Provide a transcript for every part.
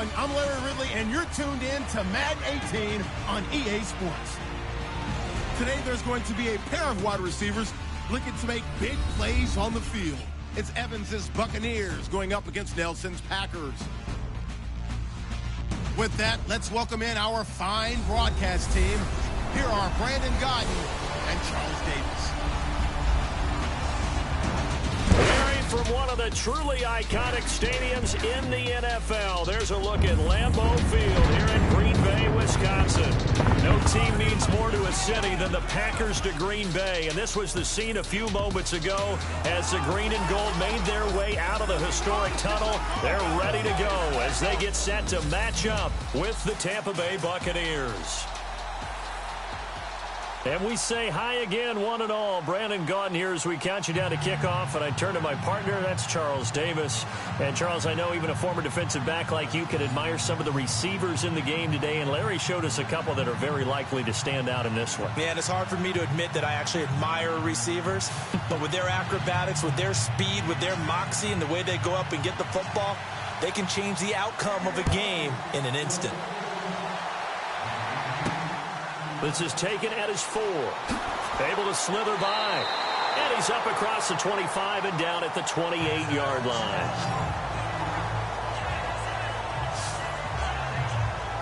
everyone. I'm Larry Ridley, and you're tuned in to Madden 18 on EA Sports. Today, there's going to be a pair of wide receivers looking to make big plays on the field. It's Evans's Buccaneers going up against Nelson's Packers. With that, let's welcome in our fine broadcast team. Here are Brandon Gaudin and Charles Davis. From one of the truly iconic stadiums in the NFL, there's a look at Lambeau Field here in Green Bay, Wisconsin. No team means more to a city than the Packers to Green Bay, and this was the scene a few moments ago as the green and gold made their way out of the historic tunnel. They're ready to go as they get set to match up with the Tampa Bay Buccaneers. And we say hi again, one and all. Brandon Gaudin here as we count you down to kickoff. And I turn to my partner, that's Charles Davis. And, Charles, I know even a former defensive back like you can admire some of the receivers in the game today. And Larry showed us a couple that are very likely to stand out in this one. Yeah, and it's hard for me to admit that I actually admire receivers. But with their acrobatics, with their speed, with their moxie, and the way they go up and get the football, they can change the outcome of a game in an instant. This is taken at his 4. Able to slither by. And he's up across the 25 and down at the 28-yard line.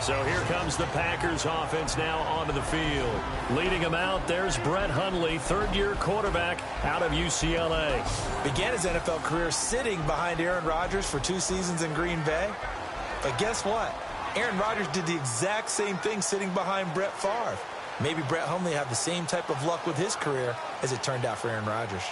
So here comes the Packers offense now onto the field. Leading them out, there's Brett Hundley, third-year quarterback out of UCLA. Began his NFL career sitting behind Aaron Rodgers for 2 seasons in Green Bay. But guess what? Aaron Rodgers did the exact same thing sitting behind Brett Favre. Maybe Brett Hundley had the same type of luck with his career as it turned out for Aaron Rodgers.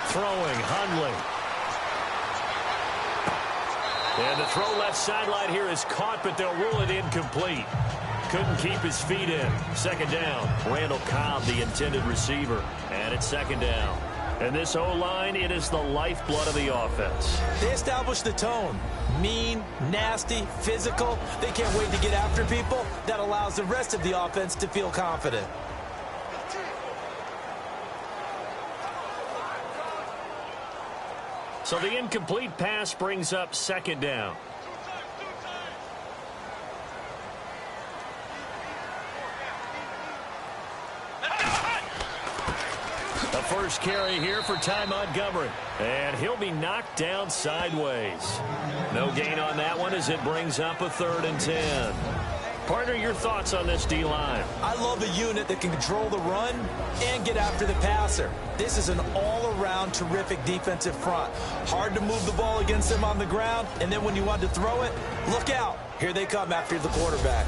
Throwing, Hundley. And the throw left sideline here is caught, but they'll rule it incomplete. Couldn't keep his feet in. Second down. Randall Cobb, the intended receiver. And it's second down. And this O-line, it is the lifeblood of the offense. They established the tone. Mean, nasty, physical. They can't wait to get after people. That allows the rest of the offense to feel confident. So the incomplete pass brings up second down. The first carry here for Ty Montgomery. And he'll be knocked down sideways. No gain on that one as it brings up a 3rd and 10. Partner, your thoughts on this D-line? I love a unit that can control the run and get after the passer. This is an all-around terrific defensive front. Hard to move the ball against them on the ground, and then when you want to throw it, look out. Here they come after the quarterback.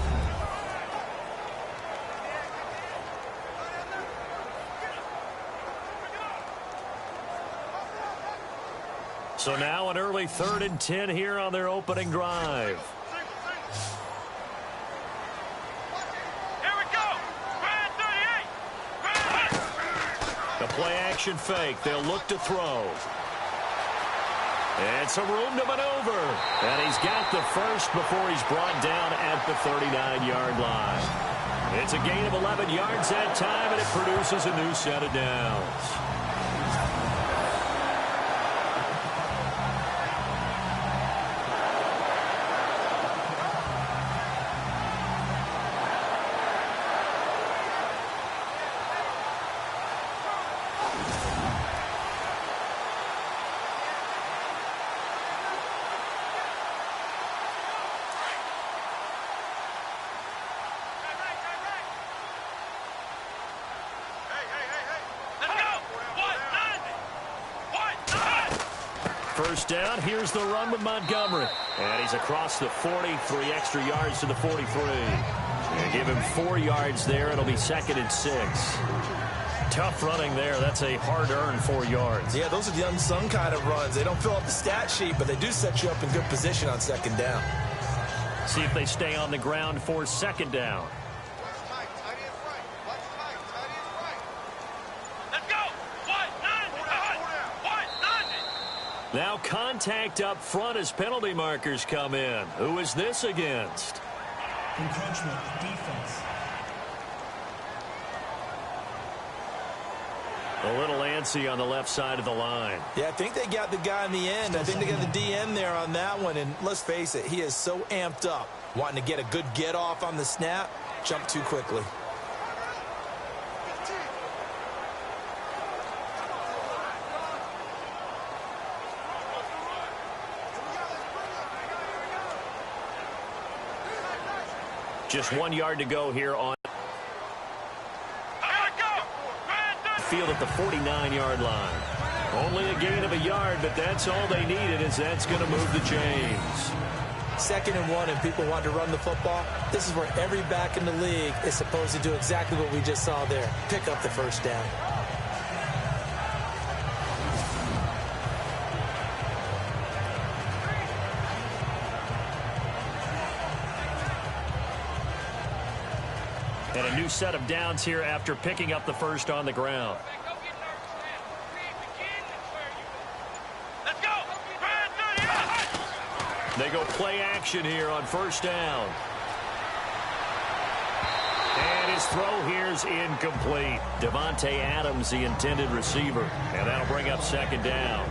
So now an early 3rd and 10 here on their opening drive. Play action fake. They'll look to throw. And some room to maneuver. And he's got the first before he's brought down at the 39-yard line. It's a gain of 11 yards that time, and it produces a new set of downs. First down, here's the run with Montgomery. And he's across the 40, 3 extra yards to the 43. And give him 4 yards there. It'll be 2nd and 6. Tough running there. That's a hard-earned 4 yards. Yeah, those are the unsung kind of runs. They don't fill up the stat sheet, but they do set you up in good position on second down. See if they stay on the ground for second down. Now contact up front as penalty markers come in. Who is this against? Encroachment defense. A little antsy on the left side of the line. Yeah, I think they got the guy in the end. I think they got the DN there on that one. And let's face it, he is so amped up, wanting to get a good get off on the snap, jump too quickly. Just 1 yard to go here on field at the 49-yard line. Only a gain of a yard, but that's all they needed, as that's going to move the chains. 2nd and 1, and people want to run the football. This is where every back in the league is supposed to do exactly what we just saw there. Pick up the first down. And a new set of downs here after picking up the first on the ground. They go play action here on first down. And his throw here is incomplete. Devontae Adams, the intended receiver. And that'll bring up 2nd down.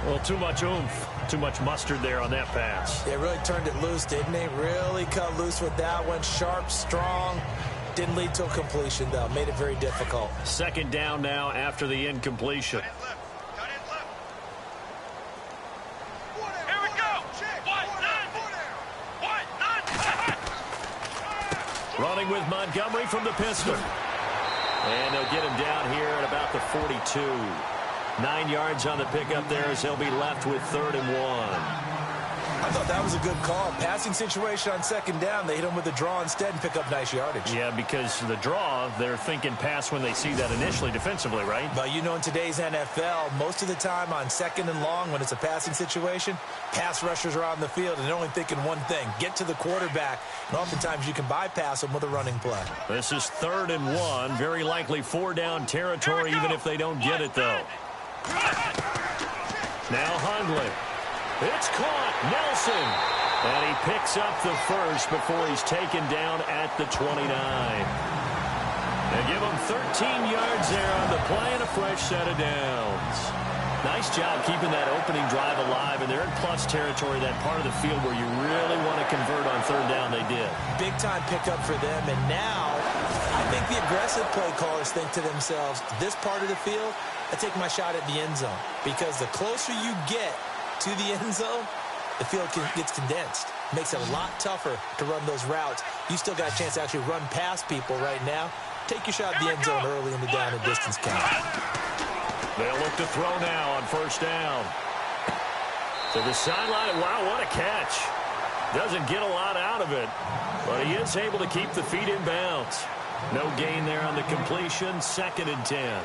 Well, too much oomph, too much mustard there on that pass. They really turned it loose, didn't they? Really cut loose with that one. Sharp, strong. Didn't lead to a completion, though. Made it very difficult. 2nd down now after the incompletion. Running with Montgomery from the pistol. And they'll get him down here at about the 42. 9 yards on the pickup there as he'll be left with 3rd and 1. I thought that was a good call. Passing situation on 2nd down. They hit him with a draw instead and pick up nice yardage. Yeah, because the draw, they're thinking pass when they see that initially defensively, right? But you know, in today's NFL, most of the time on 2nd and long, when it's a passing situation, pass rushers are on the field and they're only thinking one thing: get to the quarterback. And oftentimes you can bypass them with a running play. This is 3rd and 1. Very likely 4-down territory, even if they don't get it, though. Now Hundley. It's caught. Nelson. And he picks up the first before he's taken down at the 29. They give him 13 yards there on the play and a fresh set of downs. Nice job keeping that opening drive alive, and they're in plus territory, that part of the field where you really want to convert on 3rd down. They did. Big time pickup for them, and now I think the aggressive play callers think to themselves, this part of the field, I take my shot at the end zone, because the closer you get to the end zone, the field gets condensed. Makes it a lot tougher to run those routes. You still got a chance to actually run past people right now. Take your shot at the end zone early in the down and distance count. They'll look to throw now on 1st down. To the sideline. Wow, what a catch. Doesn't get a lot out of it, but he is able to keep the feet in bounds. No gain there on the completion. 2nd and 10.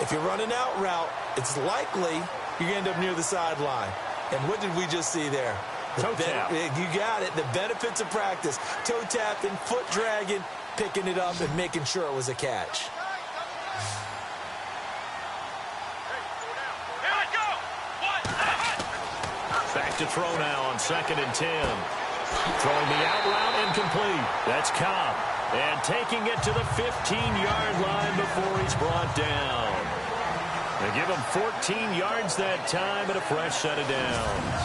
If you're running out route, it's likely you're going to end up near the sideline. And what did we just see there? Toe tap. You got it. The benefits of practice. Toe tapping, foot dragging, picking it up, and making sure it was a catch. Back to throw now on 2nd and 10. Throwing the out route incomplete. That's Cobb. And taking it to the 15-yard line before he's brought down. They give him 14 yards that time and a fresh set of downs.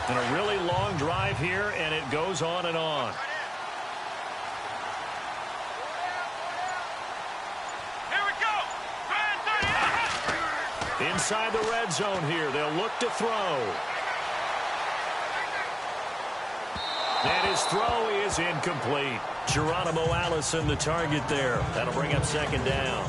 And a really long drive here, and it goes on and on. Inside the red zone here. They'll look to throw. And his throw is incomplete. Geronimo Allison, the target there. That'll bring up 2nd down.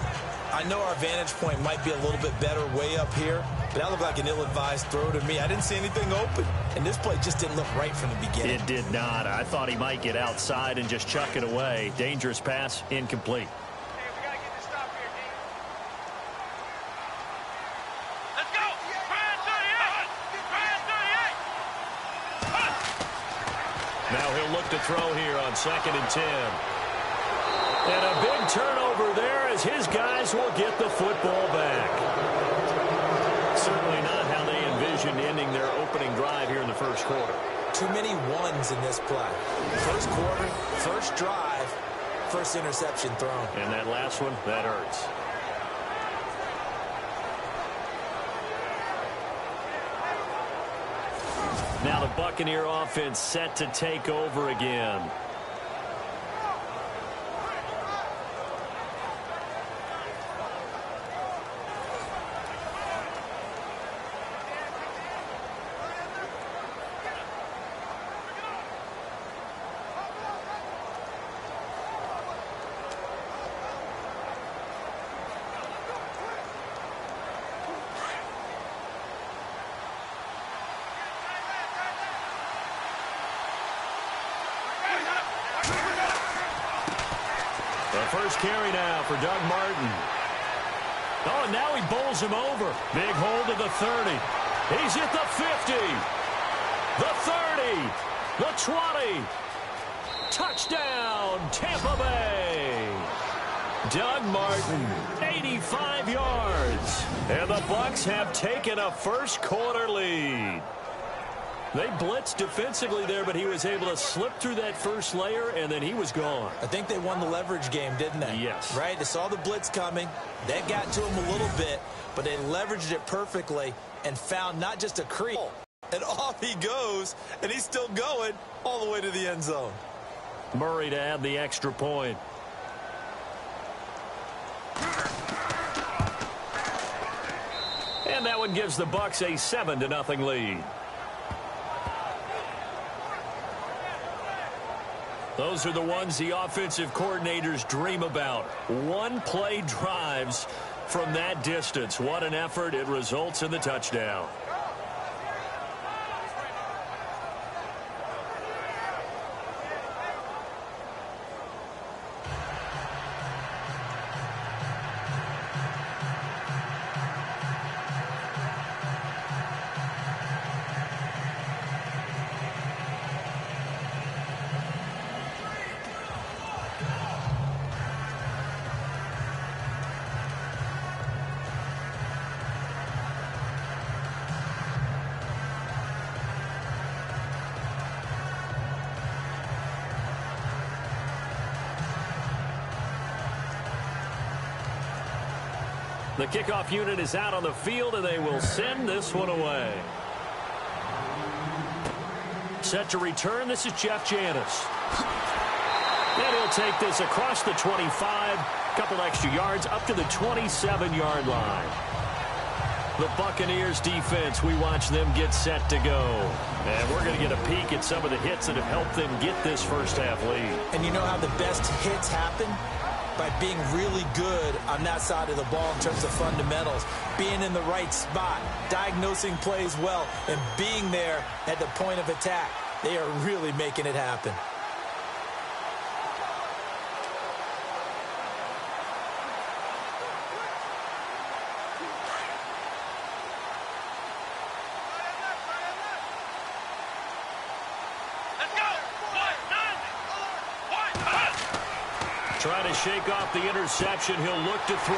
I know our vantage point might be a little bit better way up here, but that looked like an ill-advised throw to me. I didn't see anything open, and this play just didn't look right from the beginning. It did not. I thought he might get outside and just chuck it away. Dangerous pass, incomplete. throw here on 2nd and 10. And a big turnover there as his guys will get the football back. Certainly not how they envisioned ending their opening drive here in the first quarter. Too many ones in this play. First quarter, first drive, first interception thrown. And that last one, that hurts. Now the Buccaneer offense set to take over again. First carry now for Doug Martin. Oh, and now he bowls him over. Big hold of the 30. He's at the 50. The 30. The 20. Touchdown, Tampa Bay. Doug Martin, 85 yards. And the Bucs have taken a first quarter lead. They blitzed defensively there, but he was able to slip through that first layer, and then he was gone. I think they won the leverage game, didn't they? Yes. Right? They saw the blitz coming. That got to him a little bit, but they leveraged it perfectly and found not just a creep. And off he goes, and he's still going all the way to the end zone. Murray to add the extra point. And that one gives the Bucs a 7-0 lead. Those are the ones the offensive coordinators dream about. One-play drives from that distance. What an effort. It results in the touchdown. The kickoff unit is out on the field, and they will send this one away. Set to return, this is Jeff Janis. And he'll take this across the 25, couple extra yards, up to the 27-yard line. The Buccaneers defense, we watch them get set to go. And we're going to get a peek at some of the hits that have helped them get this first half lead. And you know how the best hits happen? By being really good on that side of the ball in terms of fundamentals, being in the right spot, diagnosing plays well, and being there at the point of attack. They are really making it happen. Trying to shake off the interception. He'll look to throw.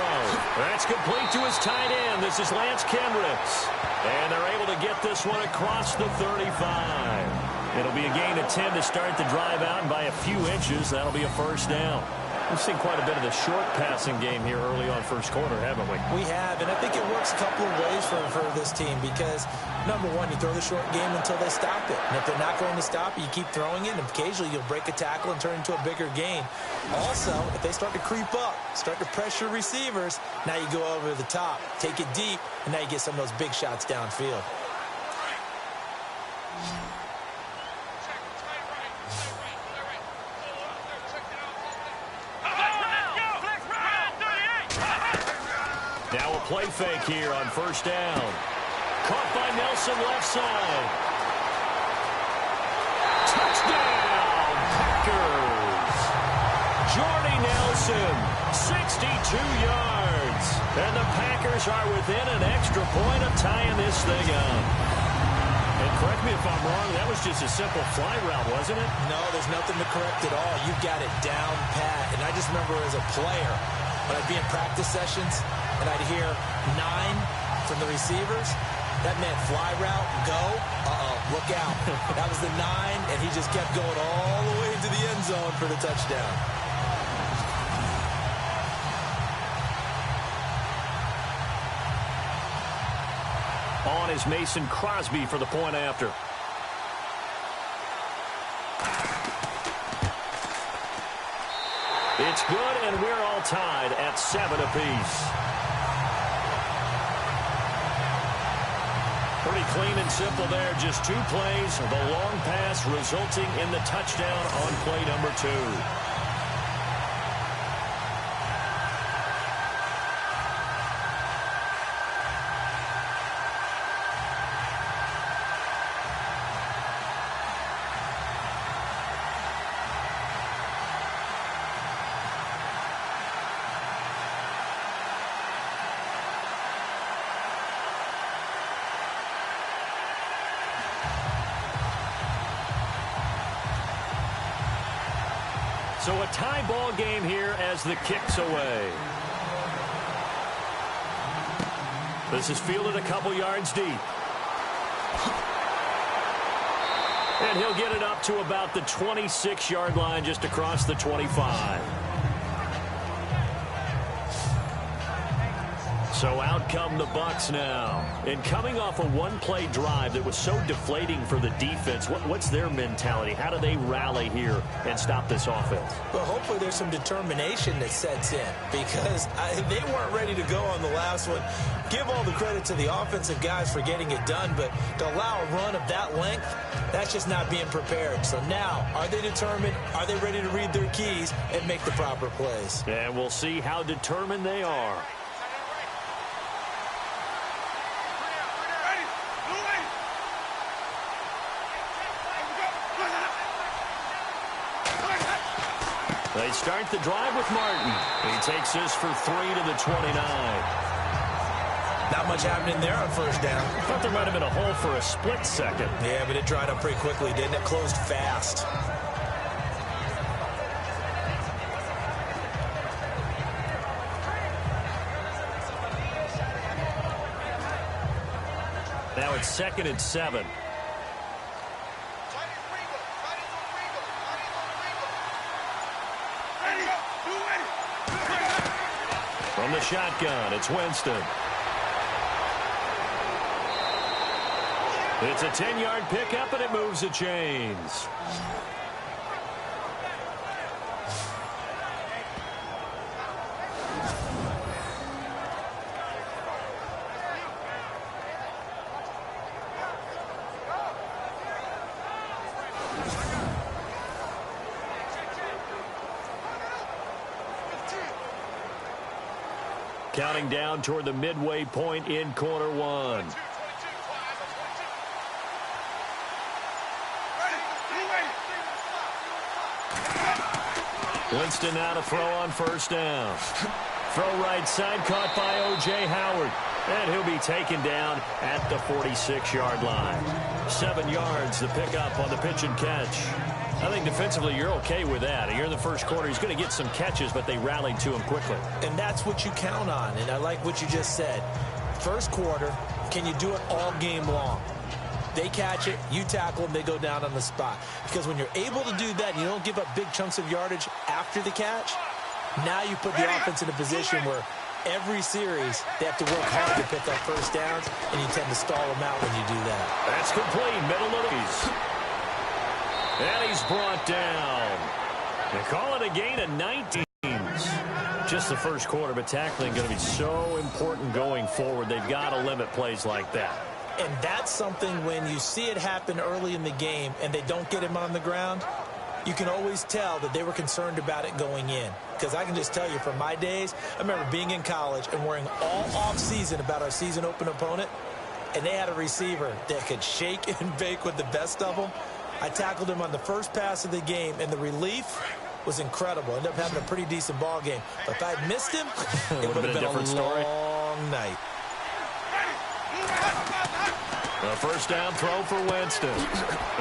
That's complete to his tight end. This is Lance Kendricks. And they're able to get this one across the 35. It'll be a gain of 10 to start the drive out, and by a few inches, that'll be a first down. We've seen quite a bit of the short passing game here early on first quarter, haven't we? We have, and I think it works a couple of ways for this team because, number one, you throw the short game until they stop it. And if they're not going to stop it, you keep throwing it, and occasionally you'll break a tackle and turn into a bigger gain. Also, if they start to creep up, start to pressure receivers, now you go over the top, take it deep, and now you get some of those big shots downfield. Now a play fake here on first down. Caught by Nelson left side. Touchdown, Packers. Jordy Nelson, 62 yards. And the Packers are within an extra point of tying this thing up. And correct me if I'm wrong, that was just a simple fly route, wasn't it? No, there's nothing to correct at all. You've got it down pat. And I just remember as a player, when I'd be in practice sessions and I'd hear 9 from the receivers, that meant fly route, go, look out. That was the 9, and he just kept going all the way into the end zone for the touchdown. On is Mason Crosby for the point after. It's good, and we're all tied at 7 apiece. Pretty clean and simple there. Just 2 plays. The long pass resulting in the touchdown on play number 2. So a tie ball game here as the kick's away. This is fielded a couple yards deep. And he'll get it up to about the 26-yard line, just across the 25. So out come the Bucs now. And coming off a one-play drive that was so deflating for the defense, what's their mentality? How do they rally here and stop this offense? Well, hopefully there's some determination that sets in, because they weren't ready to go on the last one. Give all the credit to the offensive guys for getting it done, but to allow a run of that length, that's just not being prepared. So now, are they determined? Are they ready to read their keys and make the proper plays? And we'll see how determined they are. They start the drive with Martin. He takes this for 3 to the 29. Not much happening there on first down. I thought there might have been a hole for a split second. Yeah, but it dried up pretty quickly, didn't it? Closed fast. Now it's 2nd and 7. From the shotgun, it's Winston. It's a 10-yard pickup, and it moves the chains. Counting down toward the midway point in quarter 1. Winston now to throw on first down. Throw right side, caught by O.J. Howard. And he'll be taken down at the 46-yard line. 7 yards, the pickup on the pitch and catch. I think defensively you're okay with that. Here in the first quarter, he's going to get some catches, but they rallied to him quickly. And that's what you count on, and I like what you just said. First quarter, can you do it all game long? They catch it, you tackle them, they go down on the spot. Because when you're able to do that and you don't give up big chunks of yardage after the catch, now you put the offense in a position where every series they have to work hard to pick up first downs, and you tend to stall them out when you do that. That's complete, middle of these. And he's brought down. They call it a gain of 19. Just the first quarter, but tackling going to be so important going forward. They've got to limit plays like that. And that's something when you see it happen early in the game and they don't get him on the ground, you can always tell that they were concerned about it going in. Because I can just tell you from my days, I remember being in college and worrying all off-season about our season open opponent, and they had a receiver that could shake and bake with the best of them. I tackled him on the first pass of the game, and the relief was incredible. Ended up having a pretty decent ball game. But if I had missed him, it would have been a long night. A first down throw for Winston.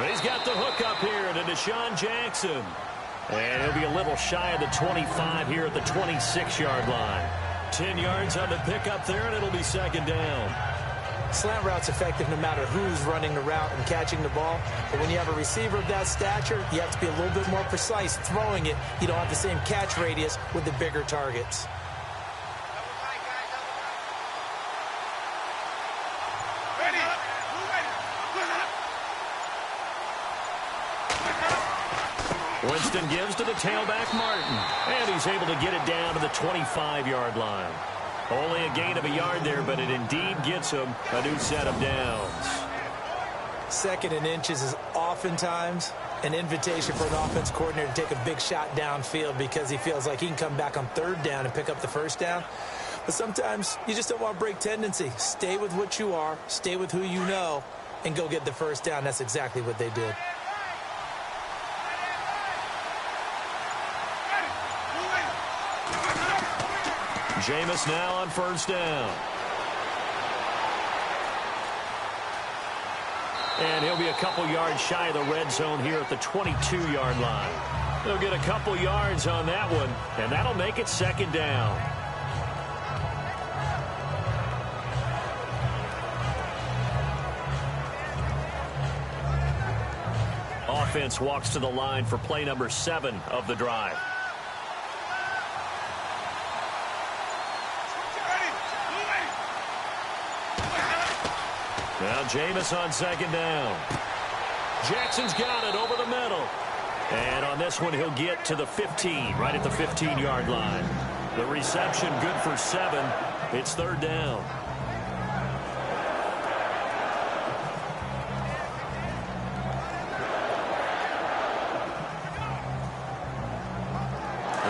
He's got the hook up here to Desean Jackson. And he'll be a little shy of the 25 here at the 26-yard line. 10 yards on the pickup there, and it'll be second down. Slant route's effective no matter who's running the route and catching the ball. But when you have a receiver of that stature, you have to be a little bit more precise throwing it. You don't have the same catch radius with the bigger targets. Winston gives to the tailback, Martin. And he's able to get it down to the 25-yard line. Only a gain of a yard there, but it indeed gets him a new set of downs. Second and inches is oftentimes an invitation for an offense coordinator to take a big shot downfield because he feels like he can come back on third down and pick up the first down. But sometimes you just don't want to break tendency. Stay with what you are, stay with who you know, and go get the first down. That's exactly what they did. Jameis now on first down. And he'll be a couple yards shy of the red zone here at the 22-yard line. They'll get a couple yards on that one, and that'll make it second down. Offense walks to the line for play number 7 of the drive. Now Jameis on second down. Jackson's got it over the middle. And on this one, he'll get to the 15, right at the 15-yard line. The reception good for 7. It's third down.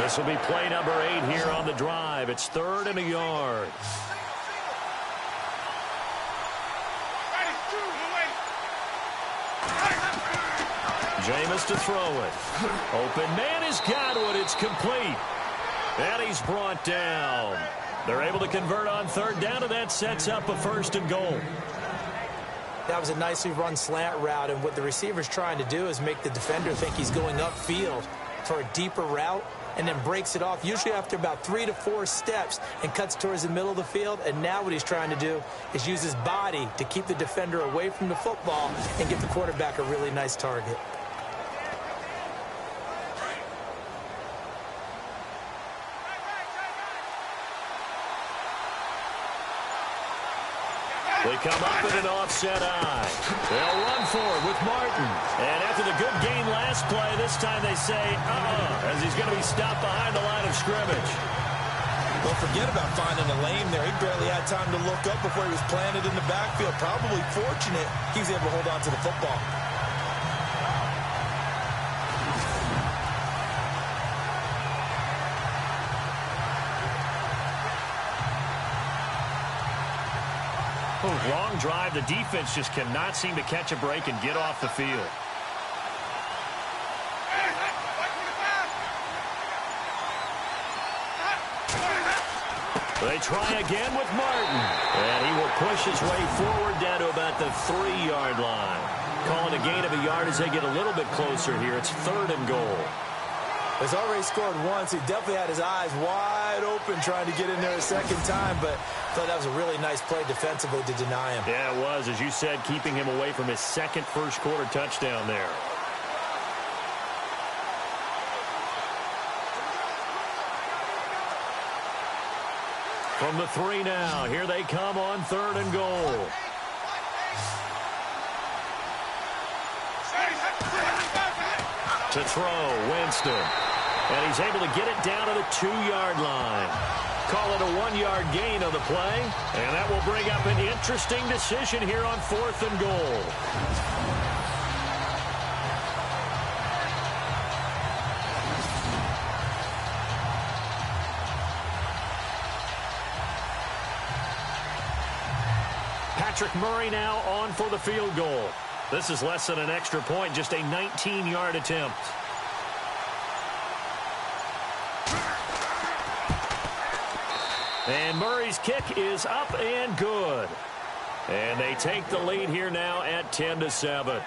This will be play number 8 here on the drive. It's 3rd and a yard. Jameis to throw it. Open man has got one. It's complete. And he's brought down. They're able to convert on third down, and that sets up a 1st and goal. That was a nicely run slant route, and what the receiver's trying to do is make the defender think he's going upfield for a deeper route, and then breaks it off, usually after about 3 to 4 steps, and cuts towards the middle of the field. And now what he's trying to do is use his body to keep the defender away from the football and get the quarterback a really nice target. They come up in an offset eye. They'll run forward with Martin. And after the good game last play, this time they say, as he's going to be stopped behind the line of scrimmage. Don't forget about finding a lane there. He barely had time to look up before he was planted in the backfield. Probably fortunate he was able to hold on to the football. Long drive. The defense just cannot seem to catch a break and get off the field. They try again with Martin. And he will push his way forward down to about the 3-yard line. Calling a gain of a yard as they get a little bit closer here. It's 3rd and goal. He's already scored once. He definitely had his eyes wide open trying to get in there a second time, but I thought that was a really nice play defensively to deny him. Yeah, it was. As you said, keeping him away from his second first-quarter touchdown there. From the 3 now, here they come on 3rd and goal. To throw, Winston. And he's able to get it down to the 2-yard line. Call it a 1-yard gain on the play. And that will bring up an interesting decision here on 4th and goal. Patrick Murray now on for the field goal. This is less than an extra point, just a 19-yard attempt. And Murray's kick is up and good. And they take the lead here now at 10-7.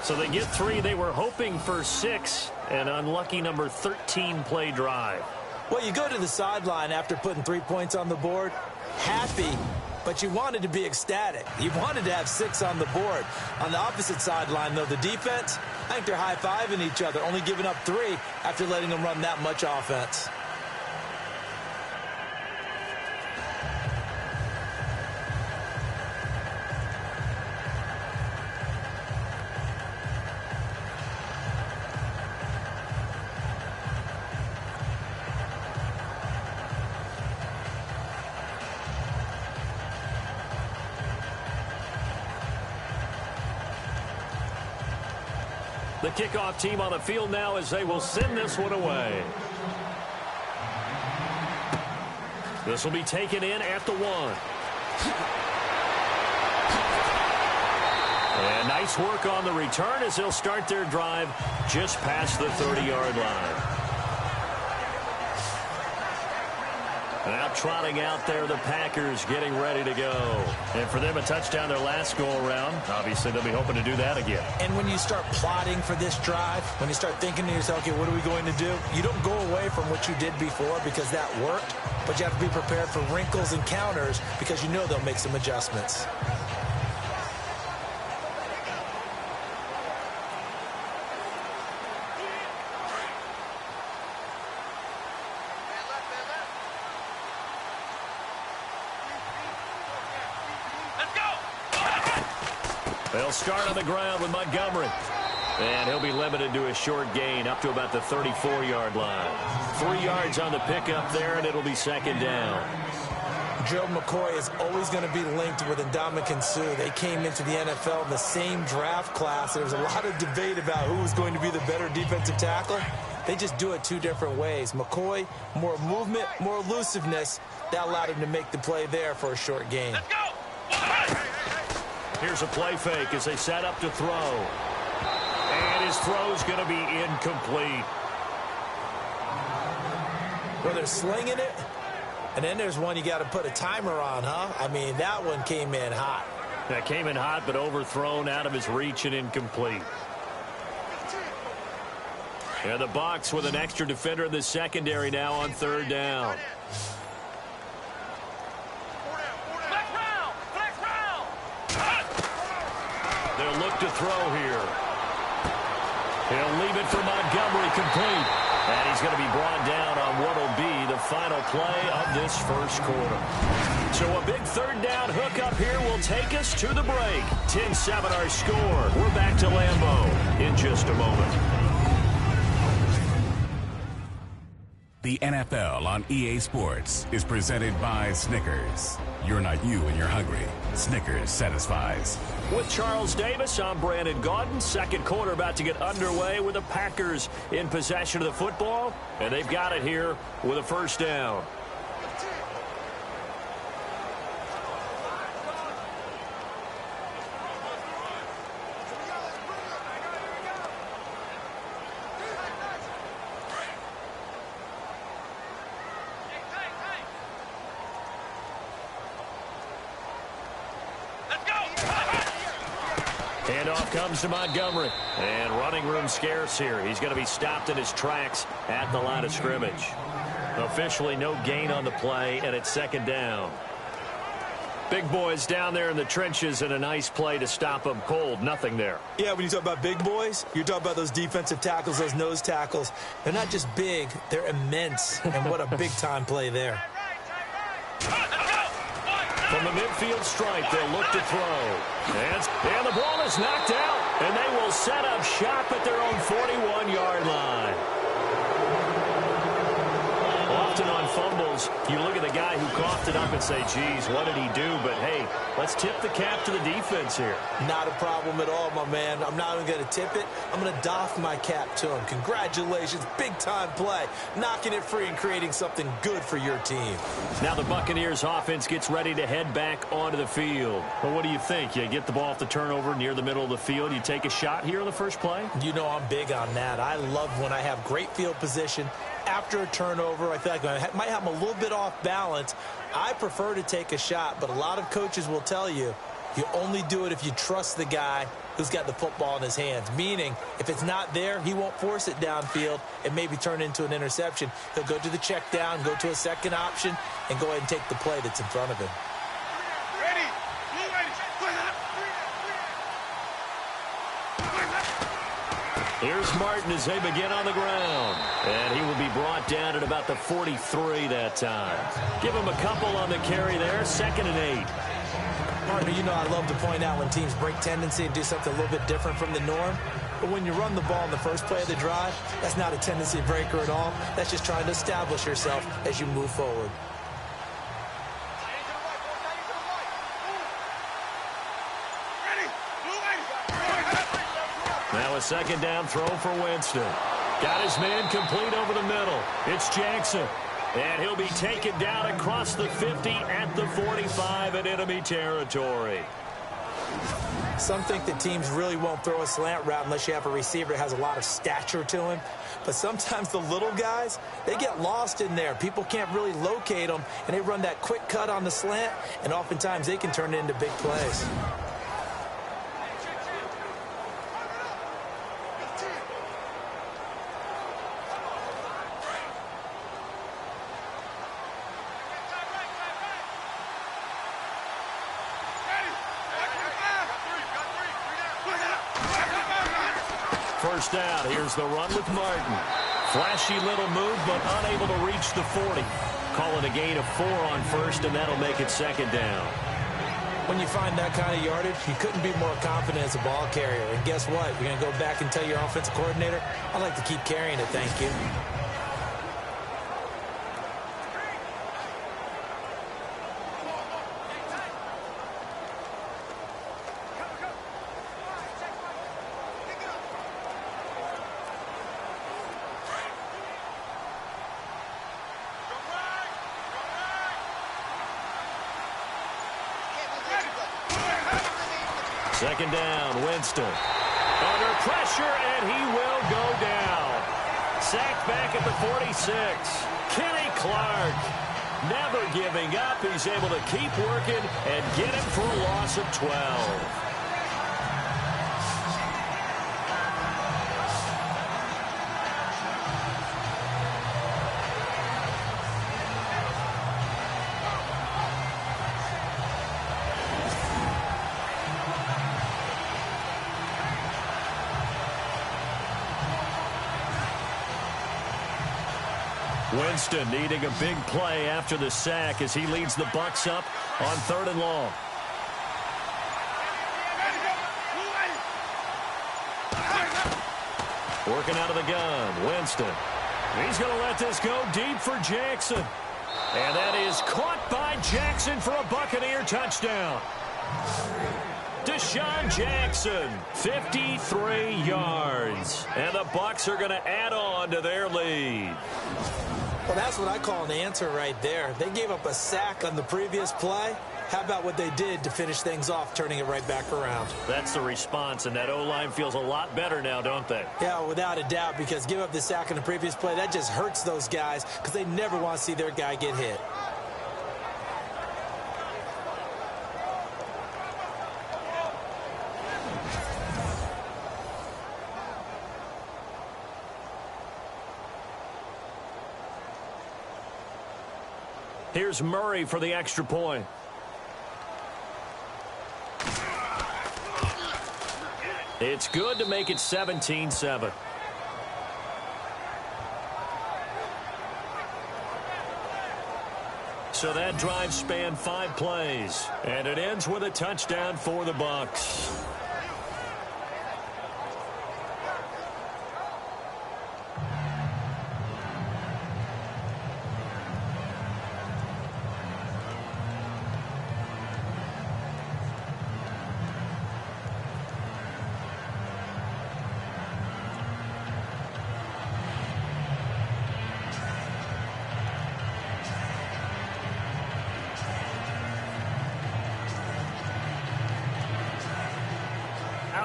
So they get 3. They were hoping for 6. An unlucky number 13 play drive. Well, you go to the sideline after putting 3 points on the board, happy, but you wanted to be ecstatic. You wanted to have 6 on the board. On the opposite sideline, though, the defense, I think they're high-fiving each other, only giving up 3 after letting them run that much offense. The kickoff team on the field now as they will send this one away. This will be taken in at the 1. And nice work on the return as they'll start their drive just past the 30-yard line. Now trotting out there, the Packers getting ready to go. And for them, a touchdown their last go-around. Obviously, they'll be hoping to do that again. And when you start plotting for this drive, when you start thinking to yourself, okay, what are we going to do? You don't go away from what you did before because that worked, but you have to be prepared for wrinkles and counters because you know they'll make some adjustments. They'll start on the ground with Montgomery. And he'll be limited to a short gain up to about the 34-yard line. 3 yards on the pickup there, and it'll be second down. Joe McCoy is always going to be linked with Ndamukong Suh. They came into the NFL in the same draft class. There was a lot of debate about who was going to be the better defensive tackle. They just do it 2 different ways. McCoy, more movement, more elusiveness. That allowed him to make the play there for a short gain. Let's go! Here's a play fake as they set up to throw. And his throw's going to be incomplete. Well, they're slinging it, and then there's one you got to put a timer on, huh? I mean, that one came in hot. That came in hot, but overthrown out of his reach and incomplete. And the Bucs with an extra defender in the secondary now on 3rd down. They'll look to throw here. He'll leave it for Montgomery complete. And he's going to be brought down on what will be the final play of this first quarter. So a big 3rd down hookup here will take us to the break. 10-7 our score. We're back to Lambeau in just a moment. The NFL on EA Sports is presented by Snickers. You're not you when you're hungry. Snickers satisfies. With Charles Davis, I'm Brandon Gaudin. Second quarter about to get underway with the Packers in possession of the football. And they've got it here with a 1st down. Handoff comes to Montgomery. And running room scarce here. He's going to be stopped in his tracks at the line of scrimmage. Officially no gain on the play, and it's 2nd down. Big boys down there in the trenches, and a nice play to stop them cold. Nothing there. Yeah, when you talk about big boys, you're talking about those defensive tackles, those nose tackles. They're not just big, they're immense. And what a big-time play there. From the midfield stripe, they'll look to throw. And the ball is knocked out, and they will set up shop at their own 41-yard line. Often on fumbles, you look at the guy who coughed it up and say, geez, what did he do? But, hey, let's tip the cap to the defense here. Not a problem at all, my man. I'm not even going to tip it. I'm going to doff my cap to him. Congratulations. Big-time play. Knocking it free and creating something good for your team. Now the Buccaneers offense gets ready to head back onto the field. Well, what do you think? You get the ball off the turnover near the middle of the field. You take a shot here on the first play? You know I'm big on that. I love when I have great field position. After a turnover, I feel like I might have them a little bit off balance. I prefer to take a shot, but a lot of coaches will tell you, You only do it if you trust the guy who's got the football in his hands, meaning if it's not there, he won't force it downfield and maybe turn it into an interception. He'll go to the check down, go to a second option, and go ahead and take the play that's in front of him. Here's Martin as they begin on the ground. And he will be brought down at about the 43 that time. Give him a couple on the carry there. 2nd and 8. Partner, you know I love to point out when teams break tendency and do something a little bit different from the norm. But when you run the ball in the first play of the drive, that's not a tendency breaker at all. That's just trying to establish yourself as you move forward. Now a 2nd down throw for Winston. Got his man complete over the middle. It's Jackson. And he'll be taken down across the 50 at the 45 in enemy territory. Some think that teams really won't throw a slant route unless you have a receiver that has a lot of stature to him. But sometimes the little guys, they get lost in there. People can't really locate them, and they run that quick cut on the slant, and oftentimes they can turn it into big plays. First down. Here's the run with Martin. Flashy little move, but unable to reach the 40. Call it a gain of 4 on first, and that'll make it 2nd down. When you find that kind of yardage, you couldn't be more confident as a ball carrier. And guess what? You're going to go back and tell your offensive coordinator, I'd like to keep carrying it, thank you. Second down, Winston. Under pressure, and he will go down. Sacked back at the 46. Kenny Clark, never giving up. He's able to keep working and get him for a loss of 12. Winston needing a big play after the sack as he leads the Bucs up on 3rd and long. Working out of the gun, Winston. He's going to let this go deep for Jackson. And that is caught by Jackson for a Buccaneer touchdown. Desean Jackson, 53 yards. And the Bucs are going to add on to their lead. Well, that's what I call an answer right there. They gave up a sack on the previous play. How about what they did to finish things off, turning it right back around? That's the response, and that O-line feels a lot better now, don't they? Yeah, without a doubt, because give up the sack on the previous play, that just hurts those guys because they never want to see their guy get hit. Here's Murray for the extra point. It's good to make it 17-7. So that drive spanned 5 plays, and it ends with a touchdown for the Bucs.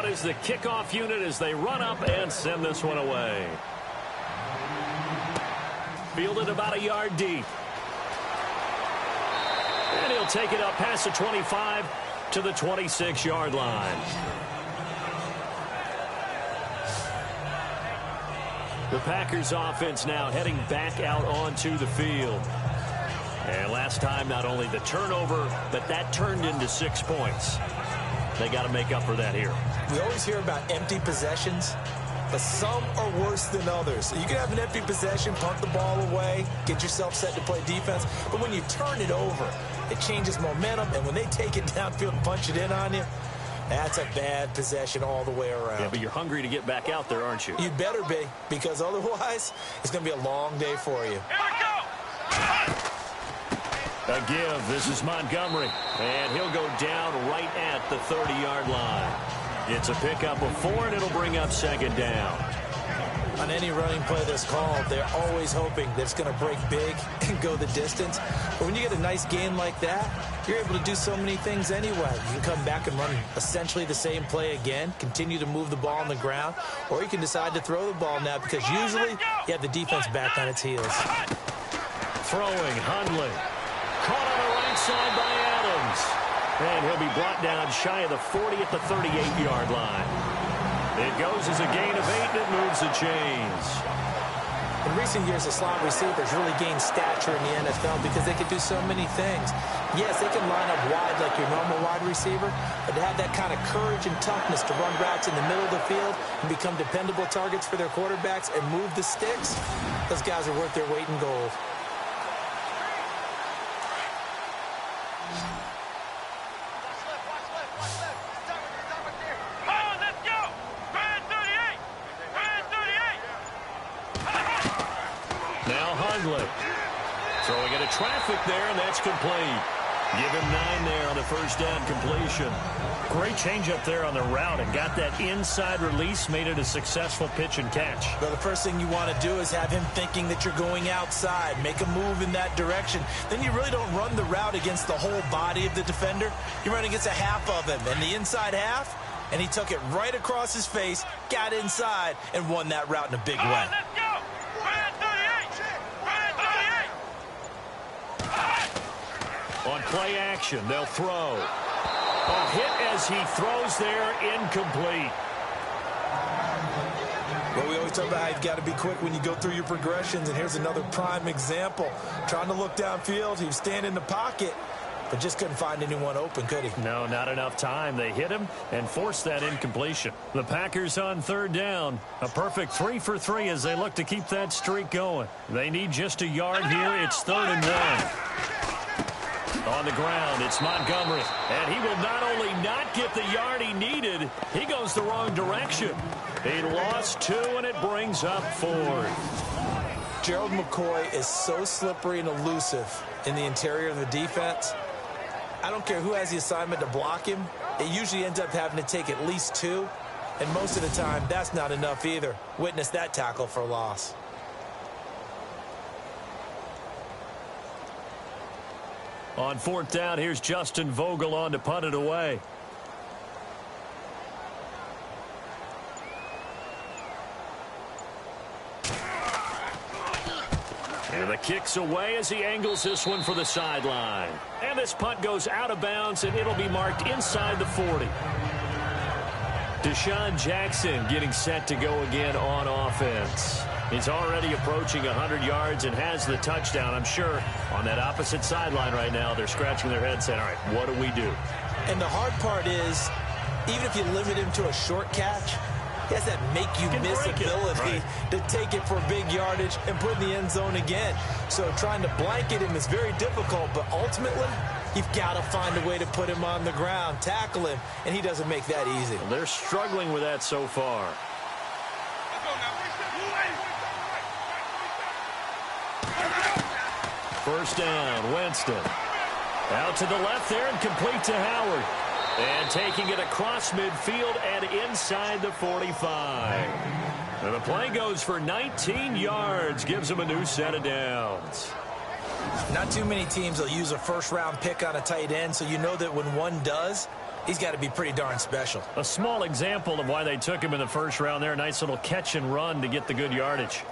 Is the kickoff unit as they run up and send this one away. Fielded about a yard deep. And he'll take it up past the 25 to the 26-yard line. The Packers offense now heading back out onto the field. And last time, not only the turnover, but that turned into 6 points. They got to make up for that here. We always hear about empty possessions, but some are worse than others. You can have an empty possession, punt the ball away, get yourself set to play defense, but when you turn it over, it changes momentum, and when they take it downfield and punch it in on you, that's a bad possession all the way around. Yeah, but you're hungry to get back out there, aren't you? You better be, because otherwise, it's going to be a long day for you. A give. This is Montgomery, and he'll go down right at the 30-yard line. It's a pickup of 4, and it'll bring up second down. On any running play that's called, they're always hoping that it's going to break big and go the distance. But when you get a nice gain like that, you're able to do so many things anyway. You can come back and run essentially the same play again, continue to move the ball on the ground, or you can decide to throw the ball now because usually you have the defense back on its heels. Throwing, Hundley. Caught on the right side by Adams. And he'll be brought down shy of the 40 at the 38-yard line. It goes as a gain of 8, and it moves the chains. In recent years, the slot receivers really gained stature in the NFL because they can do so many things. Yes, they can line up wide like your normal wide receiver, but to have that kind of courage and toughness to run routes in the middle of the field and become dependable targets for their quarterbacks and move the sticks, those guys are worth their weight in gold. Throwing into traffic there, and that's complete. Give him 9 there on the first down completion. Great change up there on the route and got that inside release, made it a successful pitch and catch. Well, the first thing you want to do is have him thinking that you're going outside, make a move in that direction. Then you really don't run the route against the whole body of the defender. You run against a half of him, and the inside half, and he took it right across his face, got inside, and won that route in a big way. On play action, they'll throw. A hit as he throws there, incomplete. Well, we always talk about how you've got to be quick when you go through your progressions, and here's another prime example. Trying to look downfield, he was standing in the pocket, but just couldn't find anyone open, could he? No, not enough time. They hit him and forced that incompletion. The Packers on third down. A perfect 3 for 3 as they look to keep that streak going. They need just a yard here. It's 3rd and 1. On the ground, it's Montgomery. And he will not only not get the yard he needed, he goes the wrong direction. He lost 2, and it brings up 4th. Gerald McCoy is so slippery and elusive in the interior of the defense. I don't care who has the assignment to block him. It usually ends up having to take at least 2. And most of the time, that's not enough either. Witness that tackle for loss. On 4th down, here's Justin Vogel on to punt it away. And the kick's away as he angles this one for the sideline. And this punt goes out of bounds, and it'll be marked inside the 40. Desean Jackson getting set to go again on offense. He's already approaching 100 yards and has the touchdown. I'm sure on that opposite sideline right now, they're scratching their heads saying, all right, what do we do? And the hard part is, even if you limit him to a short catch, he has that make-you-miss ability to take it for big yardage and put in the end zone again. So trying to blanket him is very difficult, but ultimately, you've got to find a way to put him on the ground, tackle him, and he doesn't make that easy. Well, they're struggling with that so far. First down, Winston. Out to the left there and complete to Howard. And taking it across midfield and inside the 45. And the play goes for 19 yards, gives him a new set of downs. Not too many teams will use a first-round pick on a tight end, so you know that when one does, he's got to be pretty darn special. A small example of why they took him in the first round there. A nice little catch and run to get the good yardage.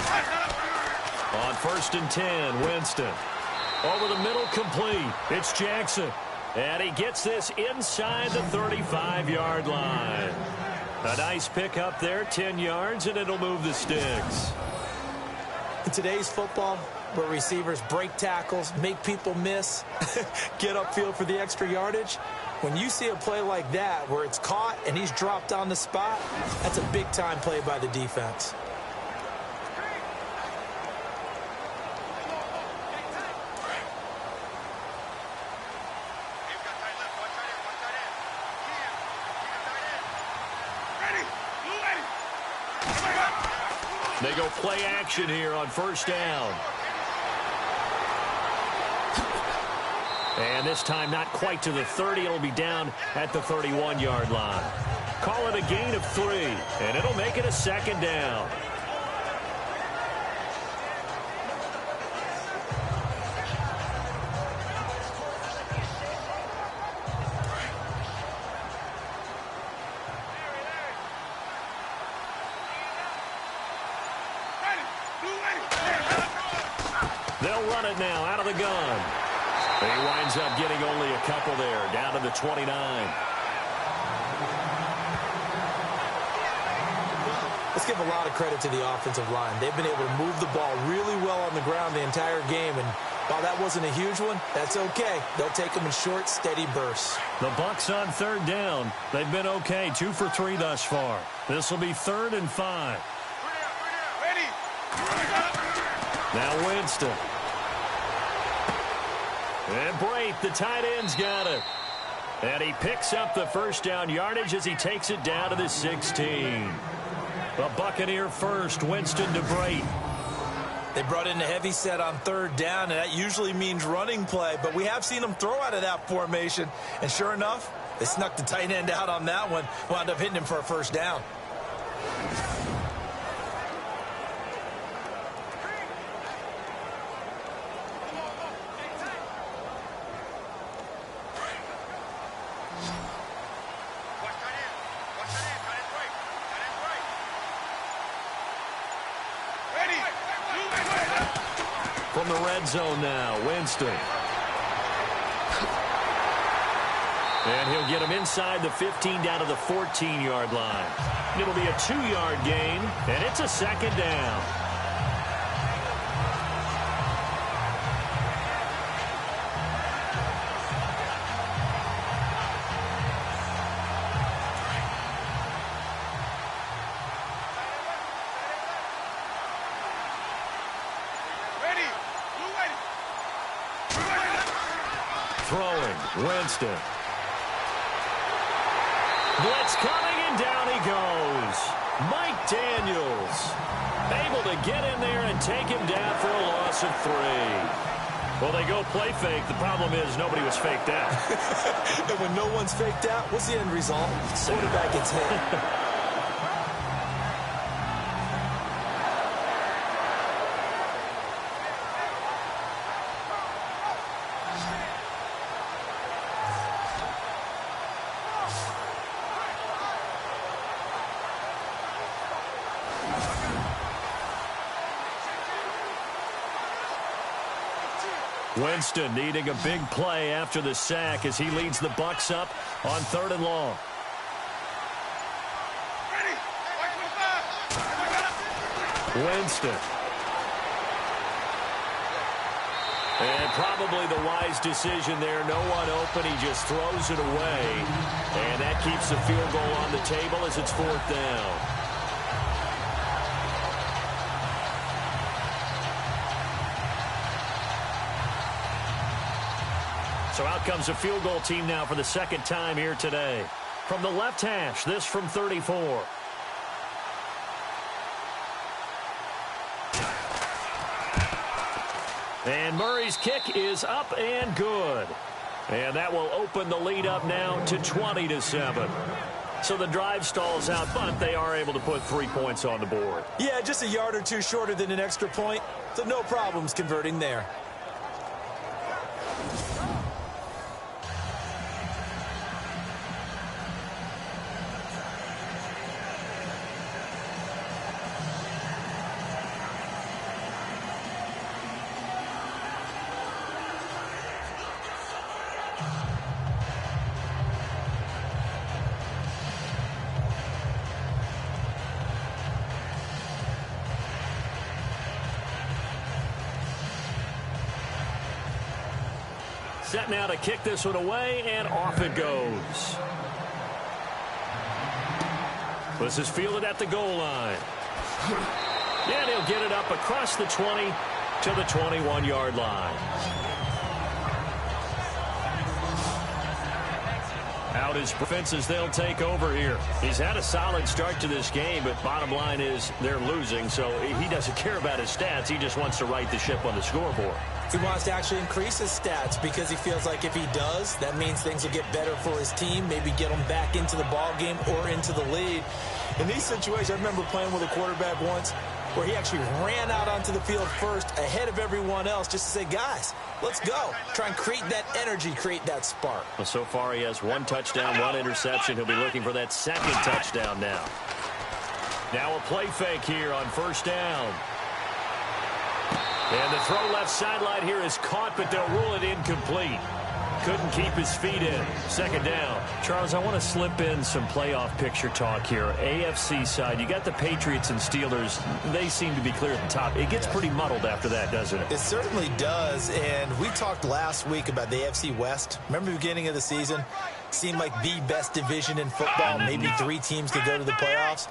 On 1st and 10, Winston. Over the middle, complete. It's Jackson. And he gets this inside the 35-yard line. A nice pick up there, 10 yards, and it'll move the sticks. In today's football, where receivers break tackles, make people miss, get upfield for the extra yardage, when you see a play like that where it's caught and he's dropped on the spot, that's a big-time play by the defense. They go play action here on 1st down. And this time not quite to the 30. It'll be down at the 31-yard line. Call it a gain of 3, and it'll make it a 2nd down. They'll run it now out of the gun. He winds up getting only a couple there, down to the 29. Let's give a lot of credit to the offensive line. They've been able to move the ball really well on the ground the entire game, and while that wasn't a huge one, that's okay. They'll take them in short, steady bursts. The Bucs on 3rd down. They've been okay, 2 for 3 thus far. This will be 3rd and 5. Now Winston. And Brate, the tight end's got it. And he picks up the 1st down yardage as he takes it down to the 16. The Buccaneer first, Winston to Brate. They brought in a heavy set on 3rd down, and that usually means running play, but we have seen them throw out of that formation. And sure enough, they snuck the tight end out on that one, wound up hitting him for a 1st down. From the red zone now, Winston. And he'll get him inside the 15 down to the 14-yard line. It'll be a 2-yard gain, and it's a 2nd down. Throwing, Winston. Blitz coming, and down he goes. Mike Daniels able to get in there and take him down for a loss of 3. Well, they go play fake. The problem is nobody was faked out. And when no one's faked out, what's the end result? Quarterback gets hit. Winston needing a big play after the sack as he leads the Bucs up on 3rd and long. Winston. And probably the wise decision there. No one open. He just throws it away. And that keeps the field goal on the table as it's 4th down. So out comes a field goal team now for the 2nd time here today. From the left hash, this from 34. And Murray's kick is up and good. And that will open the lead up now to 20-7. So the drive stalls out, but they are able to put 3 points on the board. Yeah, just a yard or two shorter than an extra point, so no problems converting there. Set now to kick this one away, and off it goes. This is fielded at the goal line. And he'll get it up across the 20 to the 21-yard line. Out his defenses, they'll take over here. He's had a solid start to this game, but bottom line is they're losing, so he doesn't care about his stats. He just wants to right the ship on the scoreboard. He wants to actually increase his stats because he feels like if he does, that means things will get better for his team, maybe get him back into the ball game or into the lead. In these situations, I remember playing with a quarterback once where he actually ran out onto the field first ahead of everyone else just to say, guys, let's go. Try and create that energy, create that spark. Well, so far he has 1 touchdown, 1 interception. He'll be looking for that second touchdown now. Now a play fake here on first down. And the throw left sideline here is caught, but they'll rule it incomplete. Couldn't keep his feet in. Second down. Charles, I want to slip in some playoff picture talk here. AFC side, you got the Patriots and Steelers. They seem to be clear at the top. It gets pretty muddled after that, doesn't it? It certainly does, and we talked last week about the AFC West. Remember the beginning of the season? Seemed like the best division in football. Maybe 3 teams could go to the playoffs.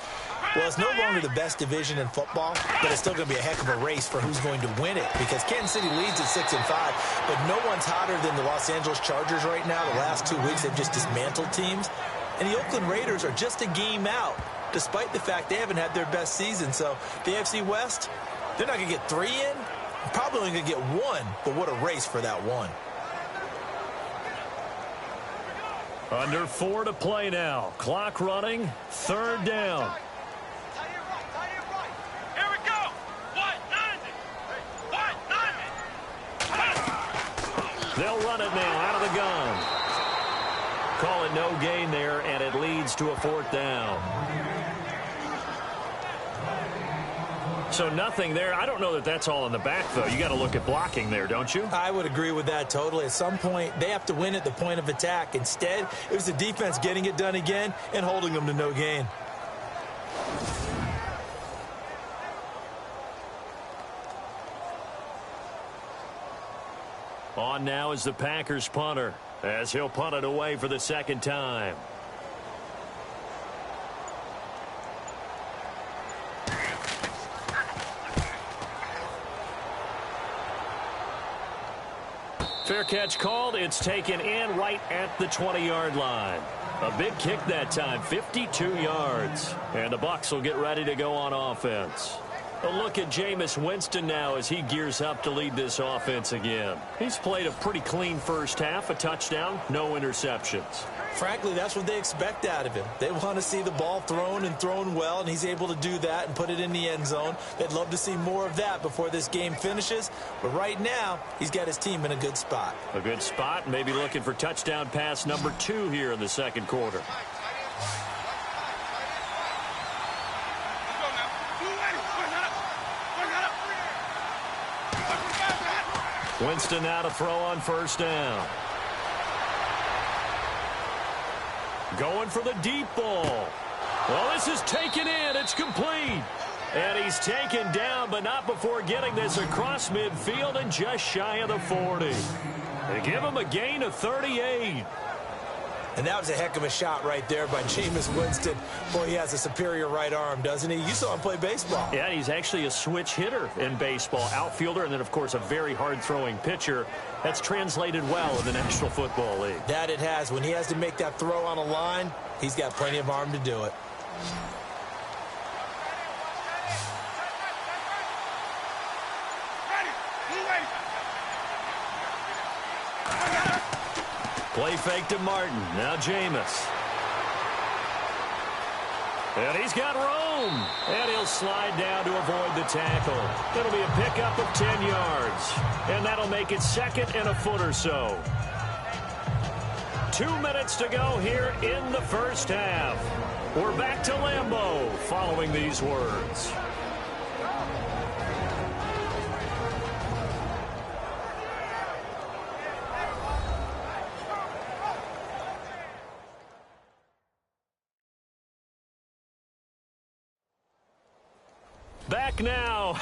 Well, it's no longer the best division in football, but it's still going to be a heck of a race for who's going to win it because Kansas City leads at 6-5, but no one's hotter than the Los Angeles Chargers right now. The last 2 weeks, they've just dismantled teams. And the Oakland Raiders are just a game out, despite the fact they haven't had their best season. So the AFC West, they're not going to get 3 in. Probably only going to get 1, but what a race for that 1. Under 4 to play now. Clock running. Third down. They'll run it now out of the gun. Call it no gain there, and it leads to a 4th down. So nothing there. I don't know that that's all in the back, though. You got to look at blocking there, don't you? I would agree with that totally. At some point, they have to win at the point of attack. Instead, it was the defense getting it done again and holding them to no gain. On now is the Packers punter, as he'll punt it away for the second time. Fair catch called. It's taken in right at the 20-yard line. A big kick that time, 52 yards. And the Bucs will get ready to go on offense. A look at Jameis Winston now as he gears up to lead this offense again. He's played a pretty clean first half, a touchdown, no interceptions. Frankly, that's what they expect out of him. They want to see the ball thrown and thrown well, and he's able to do that and put it in the end zone. They'd love to see more of that before this game finishes. But right now, he's got his team in a good spot. A good spot, maybe looking for touchdown pass number 2 here in the second quarter. Winston now to throw on first down. Going for the deep ball. Well, this is taken in. It's complete. And he's taken down, but not before getting this across midfield and just shy of the 40. They give him a gain of 38. And that was a heck of a shot right there by Jameis Winston. Boy, he has a superior right arm, doesn't he? You saw him play baseball. Yeah, he's actually a switch hitter in baseball. Outfielder, and then, of course, a very hard-throwing pitcher. That's translated well in the National Football League. That it has. When he has to make that throw on a line, he's got plenty of arm to do it. Play fake to Martin. Now Jameis. And he's got room. And he'll slide down to avoid the tackle. It'll be a pickup of 10 yards. And that'll make it 2nd and a foot or so. 2 minutes to go here in the first half. We're back to Lambeau following these words. Back now.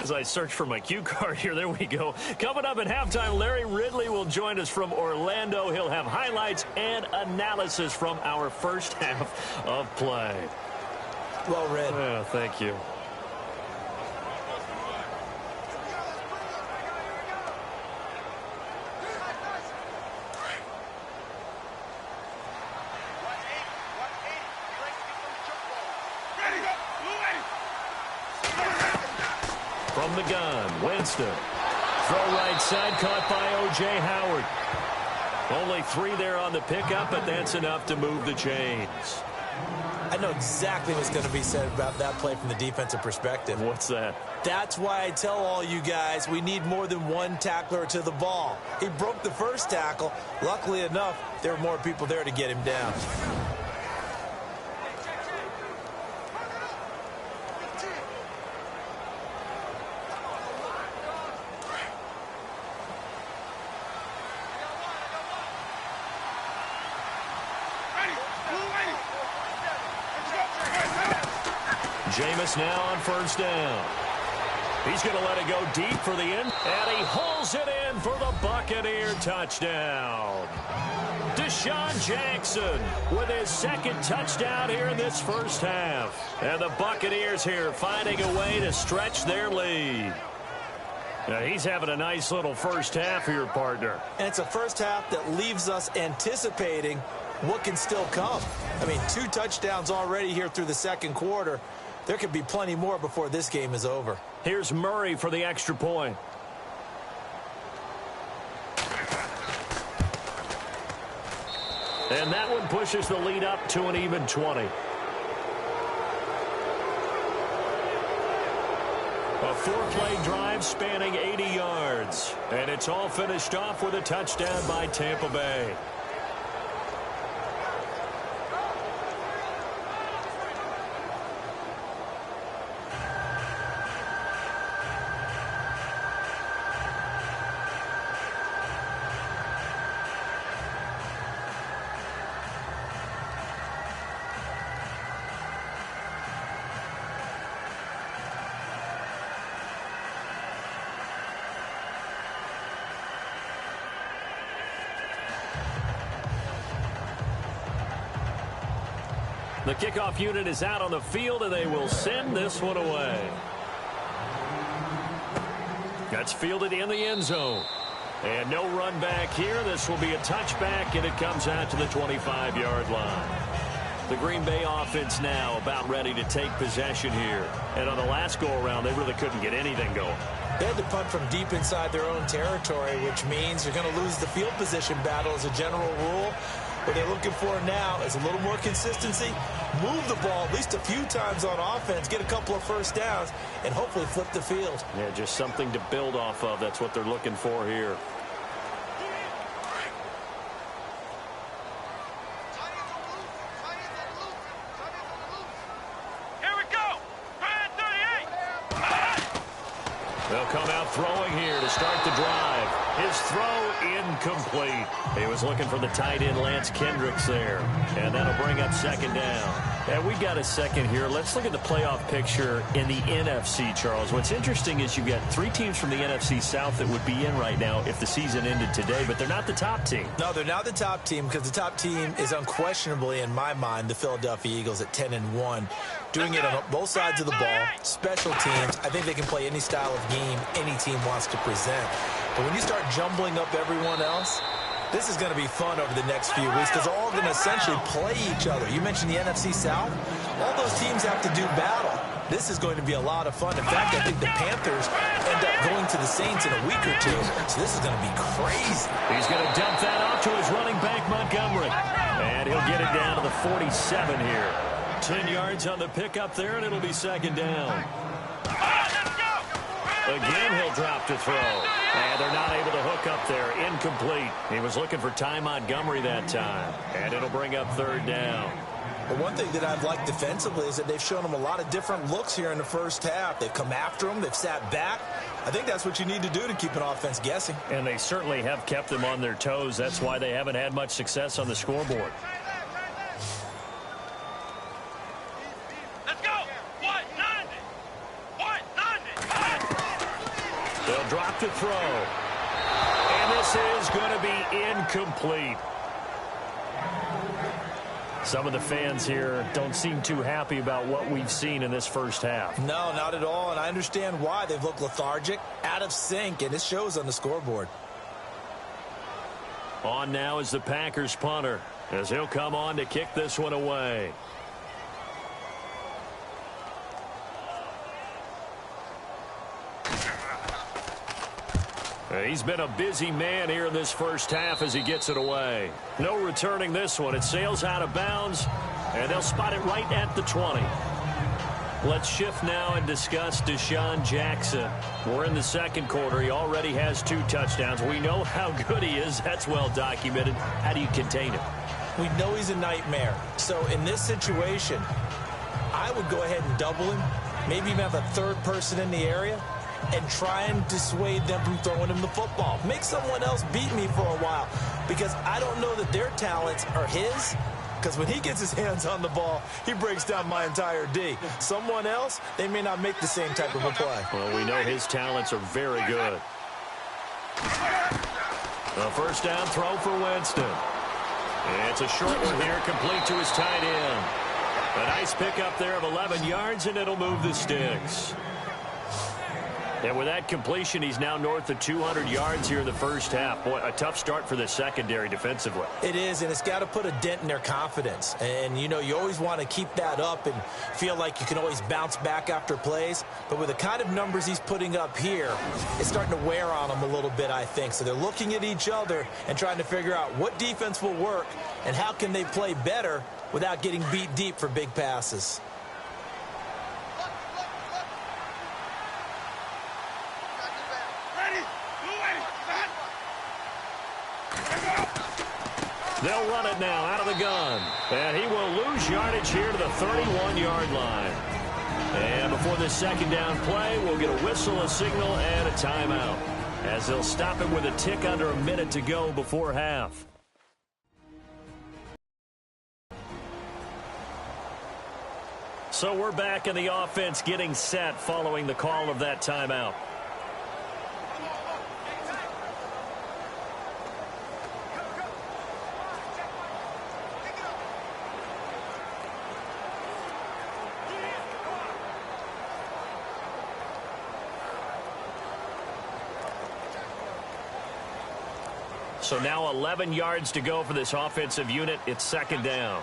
As I search for my cue card here, there we go. Coming up at halftime, Larry Ridley will join us from Orlando. He'll have highlights and analysis from our first half of play. Well read. Yeah, thank you. From the gun, Winston. Throw right side, caught by O.J. Howard. Only 3 there on the pickup, but that's enough to move the chains. I know exactly what's going to be said about that play from the defensive perspective. What's that? That's why I tell all you guys we need more than one tackler to the ball. He broke the first tackle. Luckily enough, there were more people there to get him down. Jameis now on first down. He's going to let it go deep for the end, and he hauls it in for the Buccaneer touchdown. Desean Jackson with his second touchdown here in this first half. And the Buccaneers here finding a way to stretch their lead. Now, he's having a nice little first half here, partner. And it's a first half that leaves us anticipating what can still come. I mean, 2 touchdowns already here through the second quarter. There could be plenty more before this game is over. Here's Murray for the extra point. And that one pushes the lead up to an even 20. A 4-play drive spanning 80 yards. And it's all finished off with a touchdown by Tampa Bay. The kickoff unit is out on the field, and they will send this one away. That's fielded in the end zone. And no run back here. This will be a touchback, and it comes out to the 25-yard line. The Green Bay offense now about ready to take possession here. And on the last go-around, they really couldn't get anything going. They had to punt from deep inside their own territory, which means you're going to lose the field position battle as a general rule. What they're looking for now is a little more consistency, move the ball at least a few times on offense, get a couple of first downs, and hopefully flip the field. Yeah, just something to build off of. That's what they're looking for here. Here we go. 38. They'll come out throwing here to start the drive. His throw incomplete. He was looking for the tight end Lance Kendricks there. And that'll bring up second down. And we got a second here. Let's look at the playoff picture in the NFC, Charles. What's interesting is you've got 3 teams from the NFC South that would be in right now if the season ended today, but they're not the top team. No, they're not the top team because the top team is unquestionably, in my mind, the Philadelphia Eagles at 10-1. Doing it on both sides of the ball, special teams. I think they can play any style of game any team wants to present. But when you start jumbling up everyone else, this is going to be fun over the next few weeks because they're all going to essentially play each other. You mentioned the NFC South. All those teams have to do battle. This is going to be a lot of fun. In fact, I think the Panthers end up going to the Saints in a week or two. So this is going to be crazy. He's going to dump that off to his running back, Montgomery. And he'll get it down to the 47 here. 10 yards on the pickup there, and it'll be second down. Again, he'll drop to throw. And they're not able to hook up there. Incomplete. He was looking for Ty Montgomery that time. And it'll bring up third down. Well, one thing that I've liked defensively is that they've shown them a lot of different looks here in the first half. They've come after them. They've sat back. I think that's what you need to do to keep an offense guessing. And they certainly have kept them on their toes. That's why they haven't had much success on the scoreboard. Let's go. 190. 190. They'll drop to throw. And this is going to be incomplete. Some of the fans here don't seem too happy about what we've seen in this first half. No, not at all, and I understand why. They've looked lethargic, out of sync, and it shows on the scoreboard. On now is the Packers punter, as he'll come on to kick this one away. He's been a busy man here in this first half as he gets it away. No returning this one. It sails out of bounds, and they'll spot it right at the 20. Let's shift now and discuss Desean Jackson. We're in the second quarter. He already has 2 touchdowns. We know how good he is. That's well documented. How do you contain him? We know he's a nightmare. So in this situation, I would go ahead and double him, maybe even have a third person in the area, and try and dissuade them from throwing him the football. Make someone else beat me for a while, because I don't know that their talents are his, because when he gets his hands on the ball, he breaks down my entire D. Someone else, they may not make the same type of a play. Well, we know his talents are very good. A first down throw for Winston. It's a short one here, complete to his tight end. A nice pickup there of 11 yards, and it'll move the sticks. And with that completion, he's now north of 200 yards here in the first half. Boy, a tough start for the secondary defensively. It is, and it's got to put a dent in their confidence. And, you know, you always want to keep that up and feel like you can always bounce back after plays. But with the kind of numbers he's putting up here, it's starting to wear on them a little bit, I think. So they're looking at each other and trying to figure out what defense will work and how can they play better without getting beat deep for big passes. They'll run it now out of the gun. And he will lose yardage here to the 31-yard line. And before this second down play, we'll get a whistle, a signal, and a timeout, as they'll stop it with a tick under a minute to go before half. So we're back in the offense getting set following the call of that timeout. So now 11 yards to go for this offensive unit. It's second down.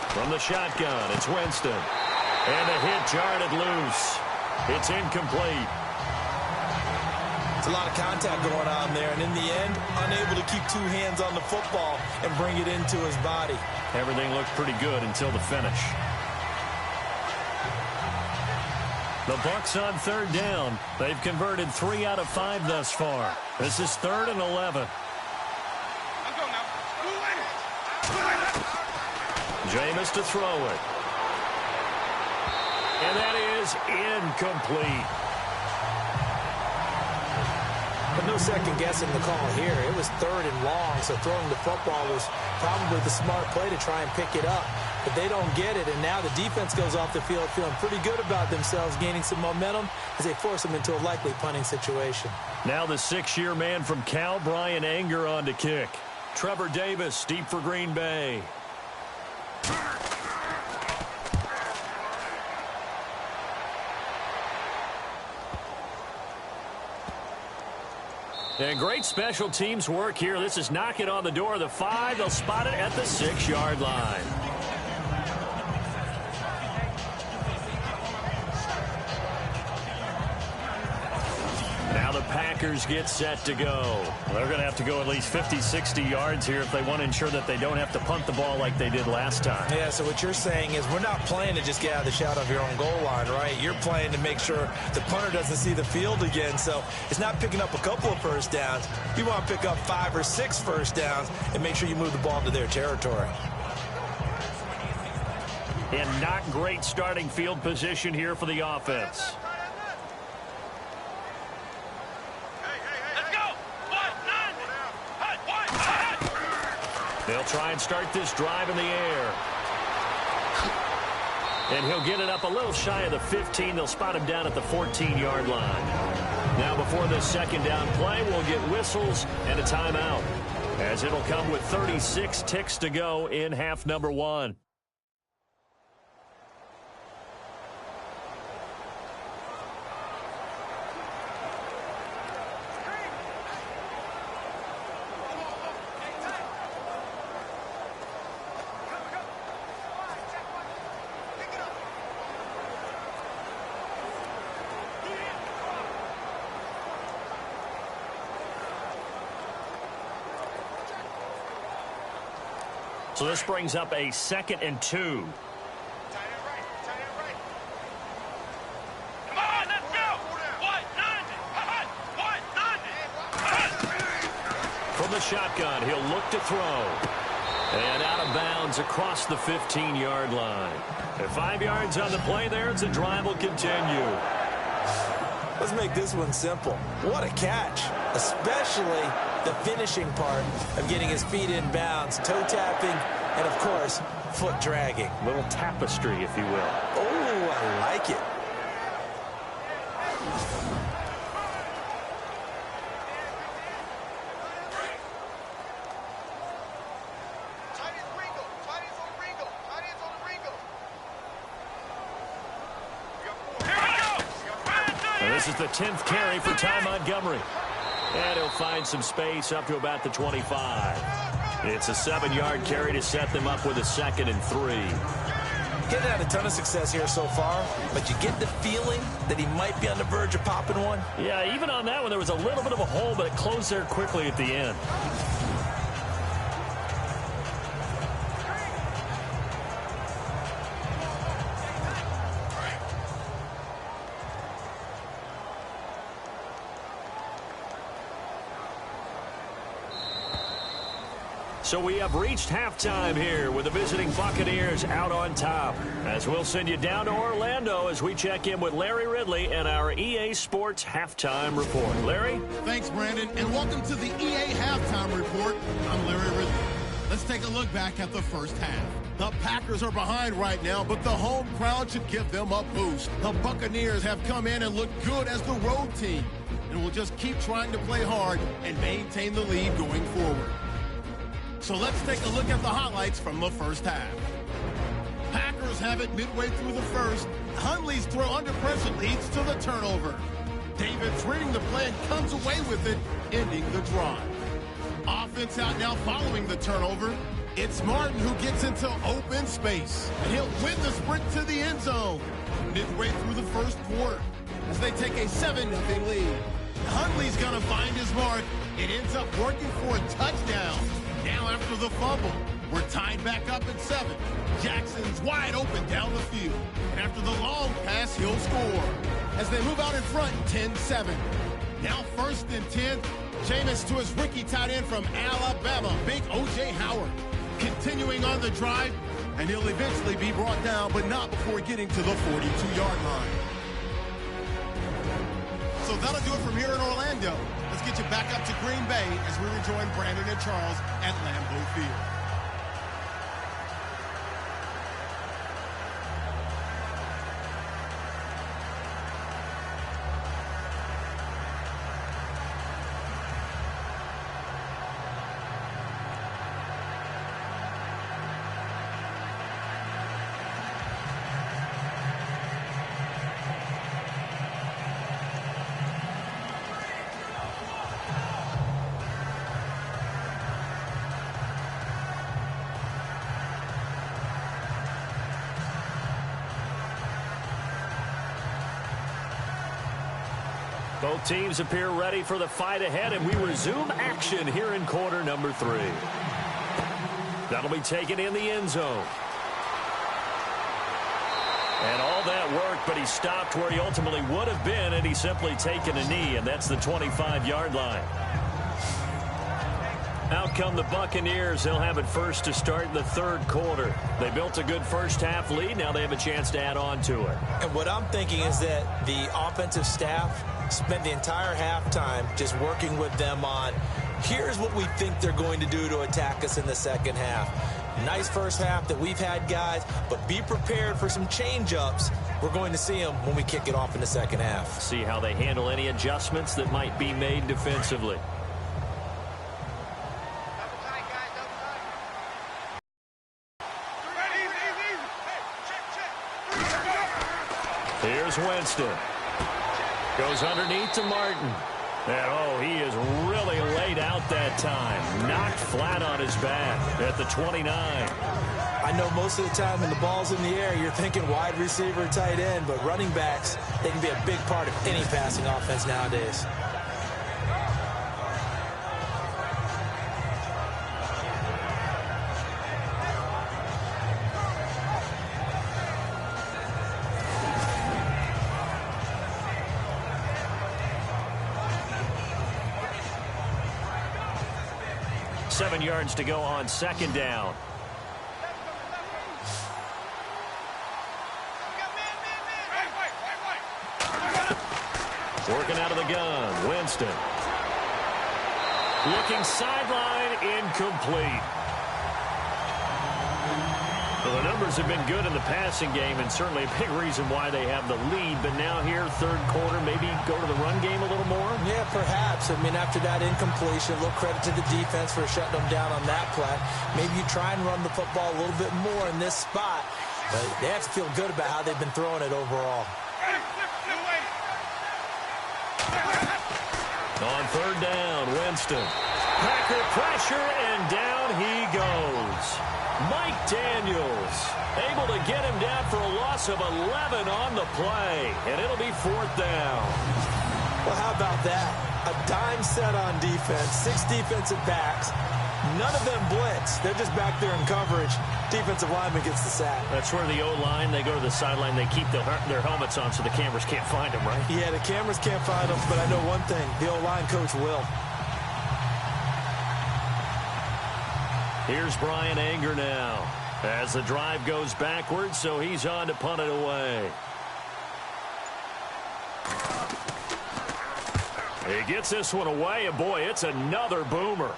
From the shotgun, it's Winston. And the hit jarred loose. It's incomplete. It's a lot of contact going on there, and in the end, unable to keep 2 hands on the football and bring it into his body. Everything looked pretty good until the finish. The Bucs on third down. They've converted 3 out of 5 thus far. This is 3rd and 11. Jameis to throw it. And that is incomplete. But no second guessing the call here. It was 3rd and long, so throwing the football was probably the smart play to try and pick it up. But they don't get it, and now the defense goes off the field feeling pretty good about themselves, gaining some momentum as they force them into a likely punting situation. Now the 6-year man from Cal, Brian Anger, on to kick. Trevor Davis, deep for Green Bay. And great special teams work here. This is knocking on the door of the 5. They'll spot it at the 6-yard line. Now the Packers get set to go. They're going to have to go at least 50, 60 yards here if they want to ensure that they don't have to punt the ball like they did last time. Yeah, so what you're saying is we're not playing to just get out of the shadow of your own goal line, right? You're playing to make sure the punter doesn't see the field again. So it's not picking up a couple of first downs. You want to pick up 5 or 6 first downs and make sure you move the ball into their territory. And not great starting field position here for the offense. They'll try and start this drive in the air. And he'll get it up a little shy of the 15. They'll spot him down at the 14-yard line. Now before this second down play, we'll get whistles and a timeout, as it'll come with 36 ticks to go in half number 1. So this brings up a 2nd and 2. Come on, let's go! From the shotgun, he'll look to throw. And out of bounds across the 15-yard line. At 5 yards on the play there, the drive will continue. Let's make this one simple. What a catch, especially the finishing part of getting his feet in bounds, toe tapping, and of course, foot dragging. Little tapestry, if you will. Oh, I like it. This is the 10th carry for Ty Montgomery. And he'll find some space up to about the 25. It's a 7-yard carry to set them up with a 2nd and 3. Hasn't had a ton of success here so far, but you get the feeling that he might be on the verge of popping one. Yeah, even on that one, there was a little bit of a hole, but it closed there quickly at the end. So we have reached halftime here with the visiting Buccaneers out on top. As we'll send you down to Orlando as we check in with Larry Ridley and our EA Sports Halftime Report. Larry? Thanks, Brandon, and welcome to the EA Halftime Report. I'm Larry Ridley. Let's take a look back at the first half. The Packers are behind right now, but the home crowd should give them a boost. The Buccaneers have come in and looked good as the road team, and will just keep trying to play hard and maintain the lead going forward. So let's take a look at the highlights from the first half. Packers have it midway through the first. Hundley's throw under pressure leads to the turnover. David's reading the play and comes away with it, ending the drive. Offense out now following the turnover. It's Martin who gets into open space, and he'll win the sprint to the end zone midway through the first quarter as they take a 7-0 lead. Hundley's going to find his mark. It ends up working for a touchdown. Now after the fumble, we're tied back up at 7. Jackson's wide open down the field. And after the long pass, he'll score. As they move out in front, 10-7. Now 1st and 10. Jameis to his rookie tight end from Alabama, Big O.J. Howard. Continuing on the drive, and he'll eventually be brought down, but not before getting to the 42-yard line. So that'll do it from here in Orlando. Let's get you back up to Green Bay as we rejoin Brandon and Charles at Lambeau Field. Both teams appear ready for the fight ahead, and we resume action here in quarter number 3. That'll be taken in the end zone. And all that work, but he stopped where he ultimately would have been, and he's simply taken a knee, and that's the 25-yard line. Out come the Buccaneers. They'll have it first to start the third quarter. They built a good first-half lead. Now they have a chance to add on to it. And what I'm thinking is that the offensive staff spent the entire halftime just working with them on, here's what we think they're going to do to attack us in the second half. Nice first half that we've had, guys, but be prepared for some change-ups. We're going to see them when we kick it off in the second half. See how they handle any adjustments that might be made defensively. Here's Winston. Goes underneath to Martin. And, oh, he is really laid out that time. Knocked flat on his back at the 29. I know most of the time when the ball's in the air, you're thinking wide receiver, tight end, but running backs, they can be a big part of any passing offense nowadays. Seven yards to go on second down. Working out of the gun, Winston. Looking sideline, incomplete. Well, the numbers have been good in the passing game, and certainly a big reason why they have the lead. But now here, third quarter, maybe go to the run game a little more? Yeah, perhaps. I mean, after that incompletion, a little credit to the defense for shutting them down on that play. Maybe you try and run the football a little bit more in this spot. But they have to feel good about how they've been throwing it overall. On third down, Winston. Packer pressure, and down he goes. Mike Daniels able to get him down for a loss of 11 on the play, and it'll be fourth down. Well, how about that? A dime set on defense, 6 defensive backs. None of them blitz. They're just back there in coverage. Defensive lineman gets the sack. That's where the O-line, they go to the sideline, they keep their helmets on so the cameras can't find them, right? Yeah, the cameras can't find them, but I know one thing. The O-line coach will. Here's Brian Anger now as the drive goes backwards, so he's on to punt it away. He gets this one away, and boy, it's another boomer.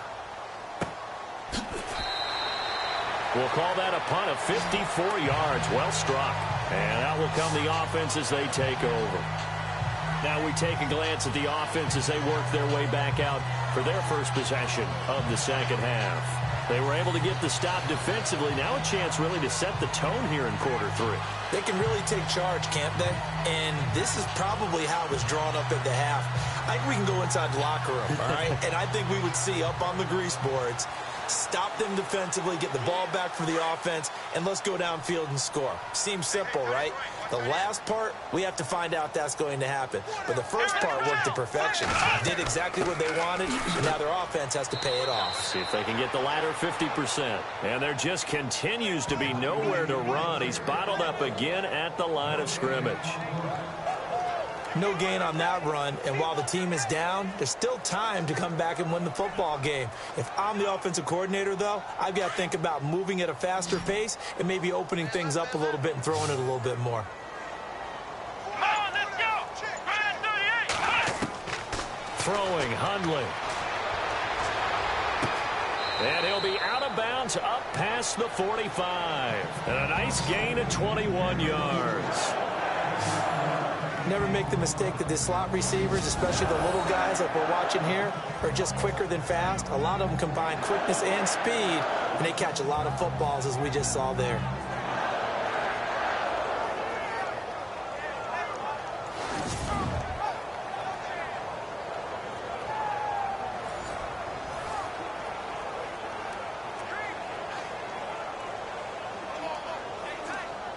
We'll call that a punt of 54 yards. Well struck. And out will come the offense as they take over. Now we take a glance at the offense as they work their way back out for their first possession of the second half. They were able to get the stop defensively. Now a chance really to set the tone here in quarter 3. They can really take charge, can't they? And this is probably how it was drawn up at the half. I think we can go inside the locker room, all right? And I think we would see up on the grease boards, stop them defensively, get the ball back for the offense, and let's go downfield and score. Seems simple, right? The last part, we have to find out that's going to happen. But the first part worked to perfection. Did exactly what they wanted, and now their offense has to pay it off. See if they can get the latter 50%. And there just continues to be nowhere to run. He's bottled up again at the line of scrimmage. No gain on that run, and while the team is down, there's still time to come back and win the football game. If I'm the offensive coordinator, though, I've got to think about moving at a faster pace and maybe opening things up a little bit and throwing it a little bit more. Come on, let's go! Throwing, Hundley. And he'll be out of bounds up past the 45. And a nice gain of 21 yards. Never make the mistake that the slot receivers, especially the little guys like we're watching here, are just quicker than fast. A lot of them combine quickness and speed, and they catch a lot of footballs, as we just saw there.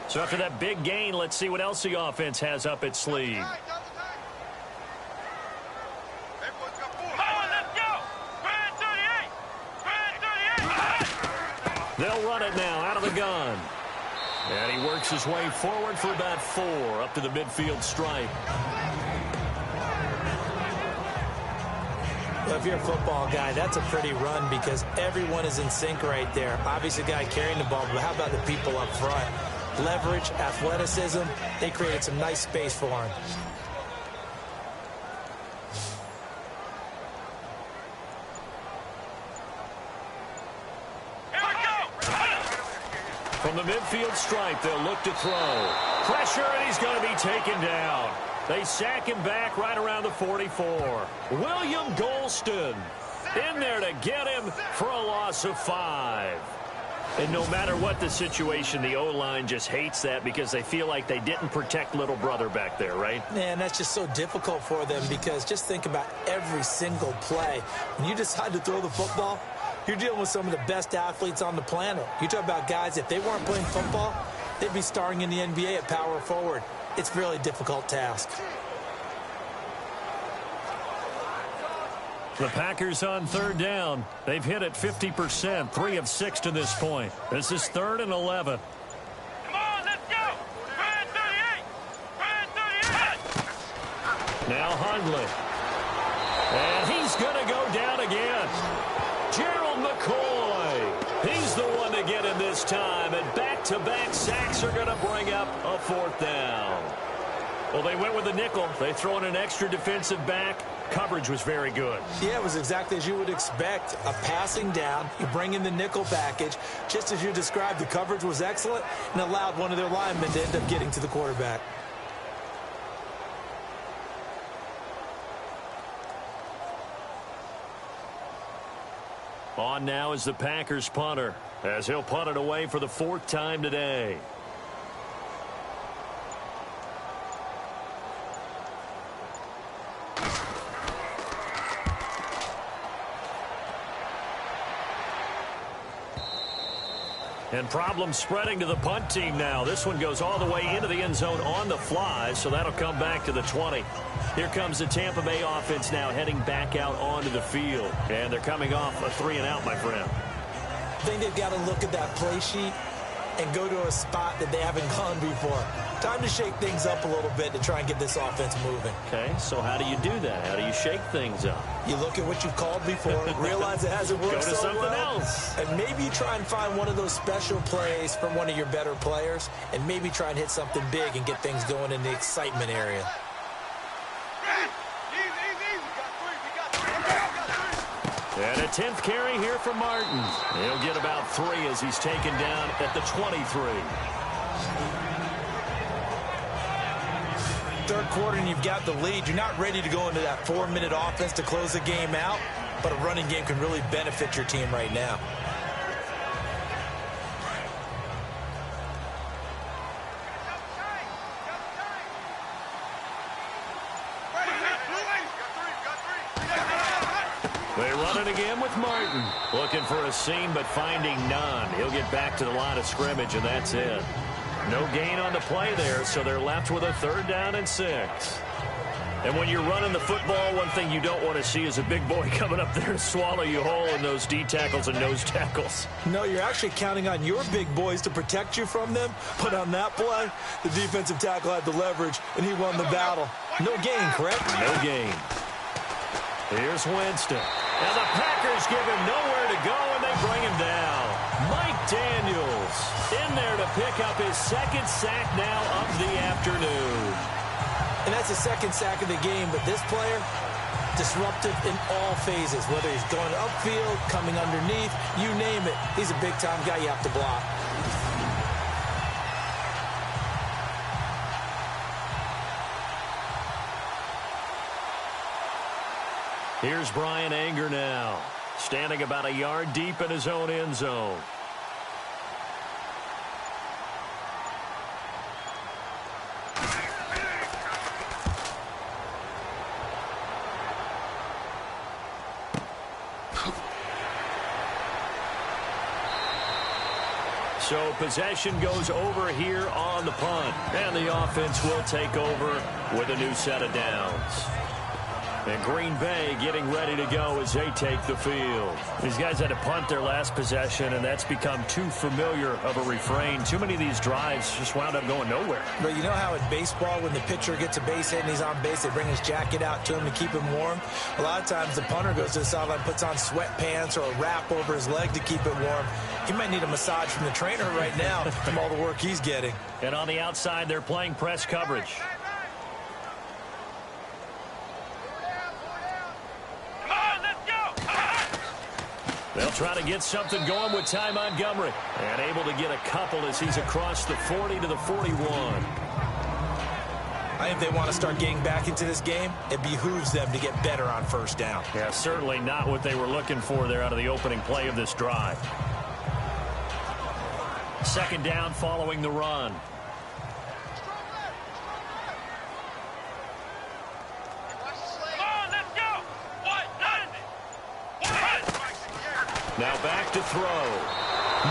So after that big gain, let's see what else the offense has up its sleeve. They'll run it now out of the gun. And he works his way forward for about 4 up to the midfield stripe. Well, if you're a football guy, that's a pretty run because everyone is in sync right there. Obviously, the guy carrying the ball, but how about the people up front? Leverage, athleticism, they created some nice space for him. Here we go! From the midfield stripe, they'll look to throw. Pressure, and he's going to be taken down. They sack him back right around the 44. William Golston in there to get him for a loss of 5. And no matter what the situation, the O-line just hates that because they feel like they didn't protect little brother back there, right? Man, that's just so difficult for them because just think about every single play. When you decide to throw the football, you're dealing with some of the best athletes on the planet. You talk about guys, if they weren't playing football, they'd be starring in the NBA at power forward. It's a really difficult task. The Packers on third down. They've hit it 50%, 3 of 6 to this point. This is 3rd and 11. Come on, let's go. Brad 38. Brad 38. Now Hundley. And he's going to go down again. Gerald McCoy. He's the one to get him this time. And back-to-back sacks are going to bring up a 4th down. Well, they went with the nickel. They throw in an extra defensive back. Coverage was very good. Yeah, it was exactly as you would expect. A passing down, you bring in the nickel package. Just as you described, the coverage was excellent and allowed one of their linemen to end up getting to the quarterback. On now is the Packers punter, as he'll punt it away for the 4th time today. And problems spreading to the punt team now. This one goes all the way into the end zone on the fly, so that'll come back to the 20. Here comes the Tampa Bay offense now heading back out onto the field. And they're coming off a 3-and-out, my friend. I think they've got to look at that play sheet and go to a spot that they haven't gone before. Time to shake things up a little bit to try and get this offense moving. Okay, so how do you do that? How do you shake things up? You look at what you've called before, realize it hasn't worked Go to so something well, else. and maybe you try and find one of those special plays from one of your better players, and maybe try and hit something big and get things going in the excitement area. And a 10th carry here for Martin. He'll get about 3 as he's taken down at the 23. Third quarter and you've got the lead. You're not ready to go into that 4-minute offense to close the game out, but a running game can really benefit your team right now. They run it again with Martin. Looking for a seam, but finding none. He'll get back to the line of scrimmage, and that's it. No gain on the play there, so they're left with a 3rd down and 6. And when you're running the football, one thing you don't want to see is a big boy coming up there to swallow you whole in those D tackles and nose tackles. No, you're actually counting on your big boys to protect you from them. But on that play, the defensive tackle had the leverage, and he won the battle. No gain, correct? No gain. Here's Winston. Now the Packers give him nowhere to go, and they bring him down. Mike Daniels in there to pick up his 2nd sack now of the afternoon. And that's the 2nd sack of the game, but this player, disruptive in all phases, whether he's going upfield, coming underneath, you name it. He's a big-time guy you have to block. Here's Brian Anger now, standing about a yard deep in his own end zone. So possession goes over here on the punt, and the offense will take over with a new set of downs. And Green Bay getting ready to go as they take the field. These guys had to punt their last possession, and that's become too familiar of a refrain. Too many of these drives just wound up going nowhere. But you know how in baseball, when the pitcher gets a base hit and he's on base, they bring his jacket out to him to keep him warm? A lot of times the punter goes to the sideline, puts on sweatpants or a wrap over his leg to keep it warm. He might need a massage from the trainer right now from all the work he's getting. And on the outside, they're playing press coverage. They'll They'll try to get something going with Ty Montgomery. And able to get a couple as he's across the 40 to the 41. I think they want to start getting back into this game. It behooves them to get better on first down. Yeah, certainly not what they were looking for there out of the opening play of this drive. Second down following the run. Now back to throw.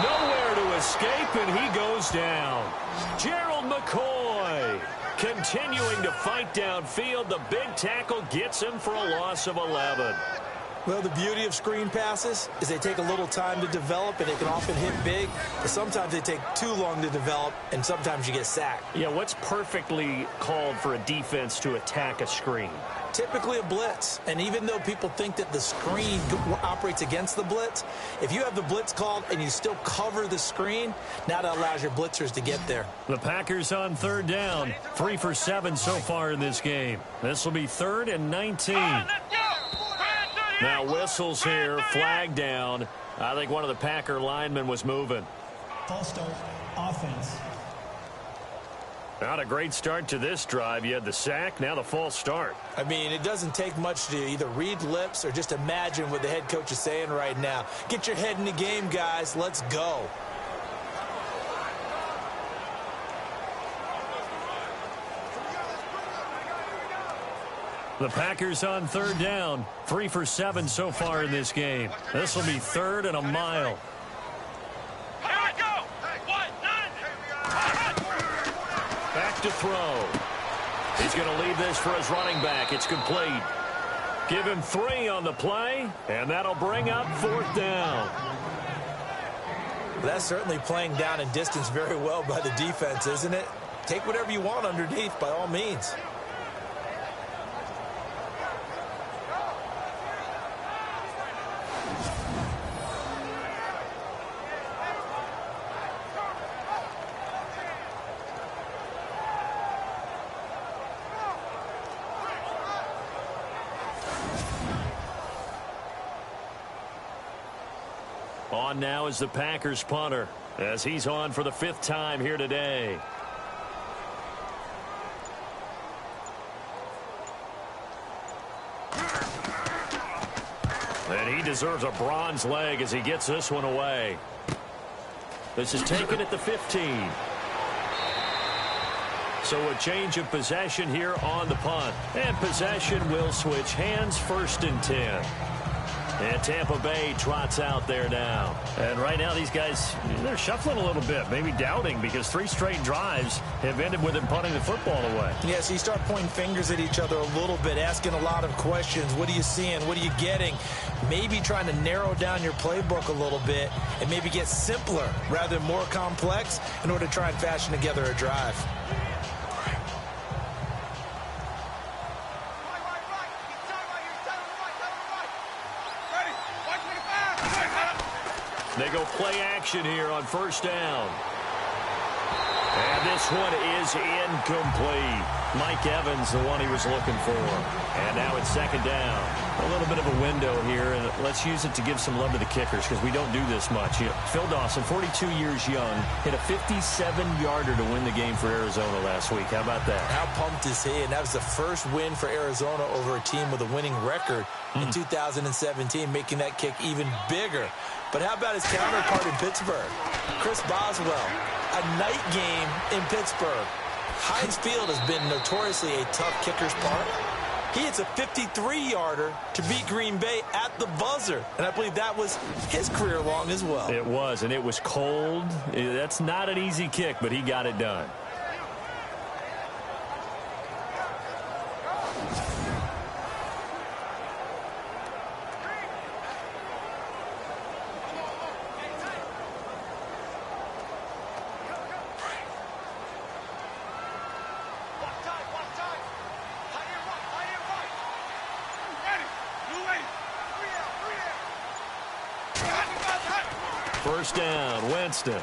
Nowhere to escape, and he goes down. Gerald McCoy continuing to fight downfield. The big tackle gets him for a loss of 11. Well, the beauty of screen passes is they take a little time to develop, and they can often hit big. But sometimes they take too long to develop, and sometimes you get sacked. Yeah, what's perfectly called for a defense to attack a screen? Typically a blitz. And even though people think that the screen operates against the blitz, if you have the blitz called and you still cover the screen, now that allows your blitzers to get there. The Packers on third down. 3 for 7 so far in this game. This will be 3rd and 19. Now whistles here, flag down. I think one of the Packer linemen was moving. False start, offense. Not a great start to this drive. You had the sack, now the false start. I mean, it doesn't take much to either read lips or just imagine what the head coach is saying right now. Get your head in the game, guys. Let's go. The Packers on third down. 3 for 7 so far in this game. This will be 3rd and a mile. Back to throw. He's going to leave this for his running back. It's complete. Give him 3 on the play, and that'll bring up 4th down. That's certainly playing down and distance very well by the defense, isn't it? Take whatever you want underneath by all means. On now is the Packers punter as he's on for the 5th time here today. And he deserves a bronze leg as he gets this one away. This is taken at the 15. So a change of possession here on the punt. And possession will switch hands, 1st and 10. And Tampa Bay trots out there now. And right now these guys, they're shuffling a little bit, maybe doubting, because 3 straight drives have ended with them punting the football away. Yeah, so you start pointing fingers at each other a little bit, asking a lot of questions. What are you seeing? What are you getting? Maybe trying to narrow down your playbook a little bit and maybe get simpler rather than more complex in order to try and fashion together a drive. They go play action here on 1st down. And this one is incomplete. Mike Evans, the one he was looking for. And now it's 2nd down. A little bit of a window here, and let's use it to give some love to the kickers because we don't do this much. You know, Phil Dawson, 42 years young, hit a 57-yarder to win the game for Arizona last week. How about that? How pumped is he? And that was the first win for Arizona over a team with a winning record in 2017, making that kick even bigger. But how about his counterpart in Pittsburgh? Chris Boswell, a night game in Pittsburgh. Heinz Field has been notoriously a tough kicker's park. He hits a 53-yarder to beat Green Bay at the buzzer. And I believe that was his career long as well. It was, and it was cold. That's not an easy kick, but he got it done. First down, Winston.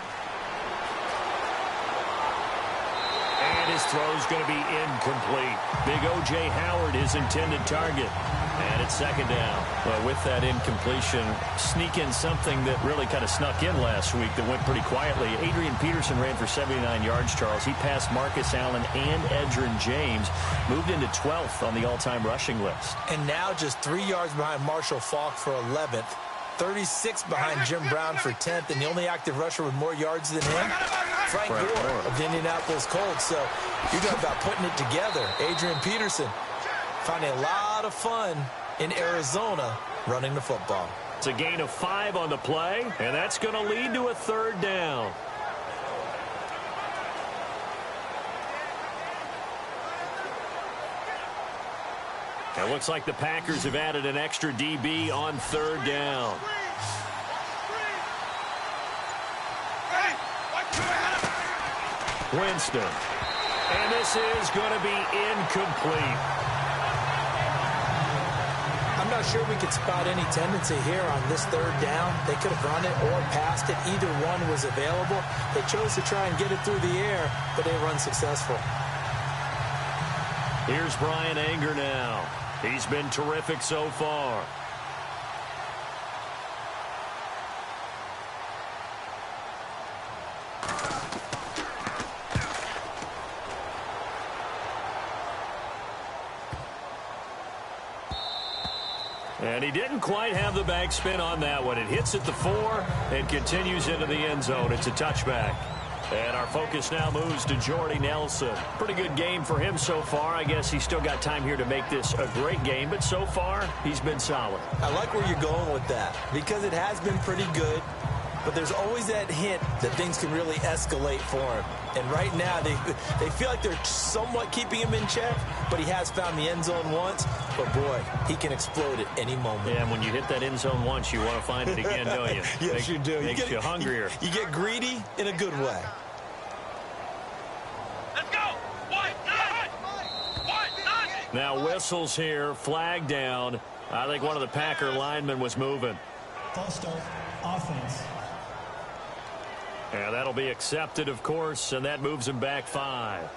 And his throw is going to be incomplete. Big O.J. Howard, his intended target. And it's second down. Well, with that incompletion, sneak in something that really kind of snuck in last week that went pretty quietly. Adrian Peterson ran for 79 yards, Charles. He passed Marcus Allen and Edgerrin James. Moved into 12th on the all-time rushing list. And now just 3 yards behind Marshall Faulk for 11th. 36 behind Jim Brown for 10th. And the only active rusher with more yards than him, Frank Gore of the Indianapolis Colts. So you're talking about putting it together. Adrian Peterson finding a lot of fun in Arizona running the football. It's a gain of 5 on the play, and that's going to lead to a third down. It looks like the Packers have added an extra DB on third down. Winston. And this is going to be incomplete. I'm not sure we could spot any tendency here on this third down. They could have run it or passed it. Either one was available. They chose to try and get it through the air, but they were unsuccessful. Here's Brian Anger now. He's been terrific so far. And he didn't quite have the backspin on that one. It hits at the 4 and continues into the end zone. It's a touchback. And our focus now moves to Jordy Nelson. Pretty good game for him so far. I guess he's still got time here to make this a great game, but so far, he's been solid. I like where you're going with that because it has been pretty good, but there's always that hint that things can really escalate for him. And right now, they feel like they're somewhat keeping him in check, but he has found the end zone once. But, boy, he can explode at any moment. Yeah, and when you hit that end zone once, you want to find it again, don't you? Yes, you do. Makes you hungrier. You get greedy in a good way. Let's go! White, nine! Now whistles here, flag down. I think one of the Packer linemen was moving. False start, offense. And that'll be accepted, of course, and that moves him back 5.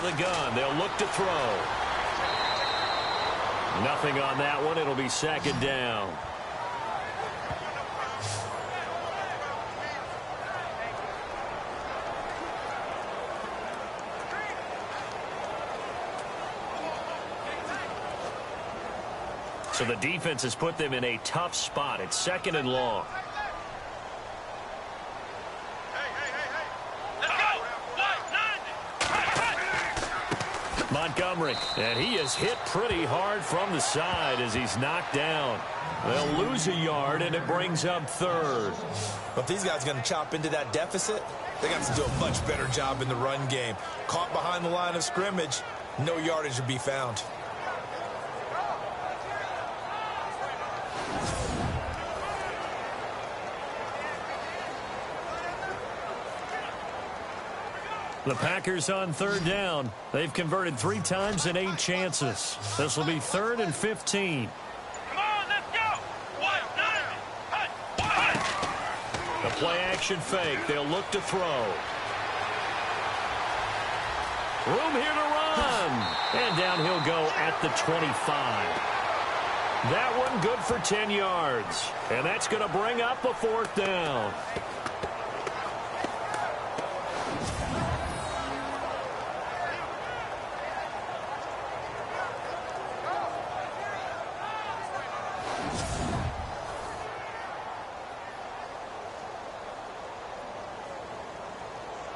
The gun. They'll look to throw. Nothing on that one. It'll be second down. So the defense has put them in a tough spot. It's second and long. Montgomery, and he is hit pretty hard from the side as he's knocked down. They'll lose a yard, and it brings up third. But if these guys are going to chop into that deficit, they got to do a much better job in the run game. Caught behind the line of scrimmage, no yardage to be found. The Packers on third down. They've converted 3 times in 8 chances. This will be 3rd and 15. Come on, let's go! The play action fake. They'll look to throw. Room here to run. And down he'll go at the 25. That one good for 10 yards. And that's going to bring up a 4th down.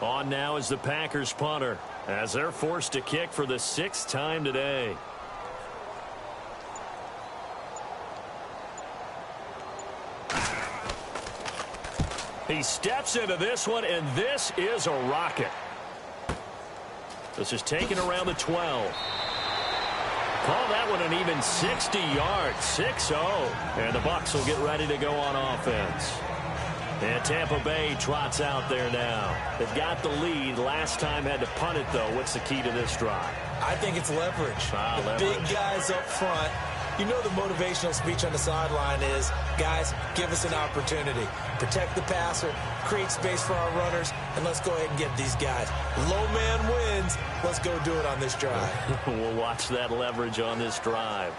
On now is the Packers punter as they're forced to kick for the 6th time today. He steps into this one, and this is a rocket. This is taken around the 12. Call that an even 60 yards, 6-0. And the Bucs will get ready to go on offense. And Tampa Bay trots out there now. They've got the lead. Last time had to punt it, though. What's the key to this drive? I think it's leverage. Leverage. Big guys up front. You know the motivational speech on the sideline is, guys, give us an opportunity. Protect the passer, create space for our runners, and let's go ahead and get these guys. Low man wins. Let's go do it on this drive. We'll watch that leverage on this drive.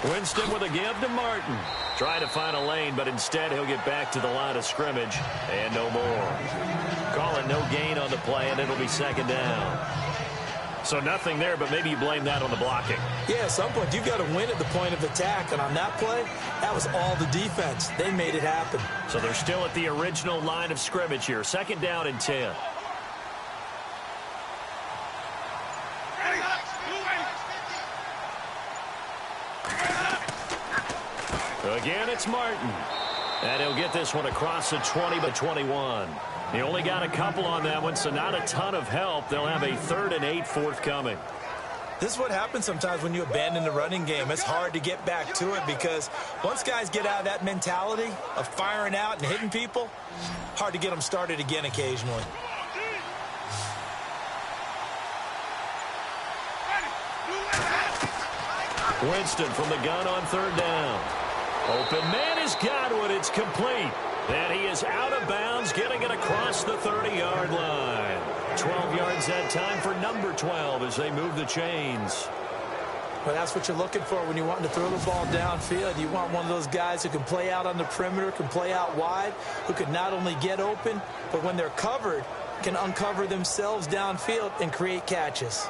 Winston with a give to Martin. Trying to find a lane, but instead he'll get back to the line of scrimmage. And no more. Call it no gain on the play, and it'll be second down. So nothing there, but maybe you blame that on the blocking. Yeah, at some point, you've got to win at the point of attack. And on that play, that was all the defense. They made it happen. So they're still at the original line of scrimmage here. Second down and 10. Again, it's Martin. And he'll get this one across the 20 by 21. He only got a couple on that one, so not a ton of help. They'll have a 3rd and 8 forthcoming. This is what happens sometimes when you abandon the running game. It's hard to get back to it because once guys get out of that mentality of firing out and hitting people, hard to get them started again occasionally. Winston from the gun on 3rd down. Open man has got one. It's complete. And he is out of bounds, getting it across the 30-yard line. 12 yards that time for number 12 as they move the chains. Well, that's what you're looking for when you're wanting to throw the ball downfield. You want one of those guys who can play out on the perimeter, can play out wide, who can not only get open, but when they're covered, can uncover themselves downfield and create catches.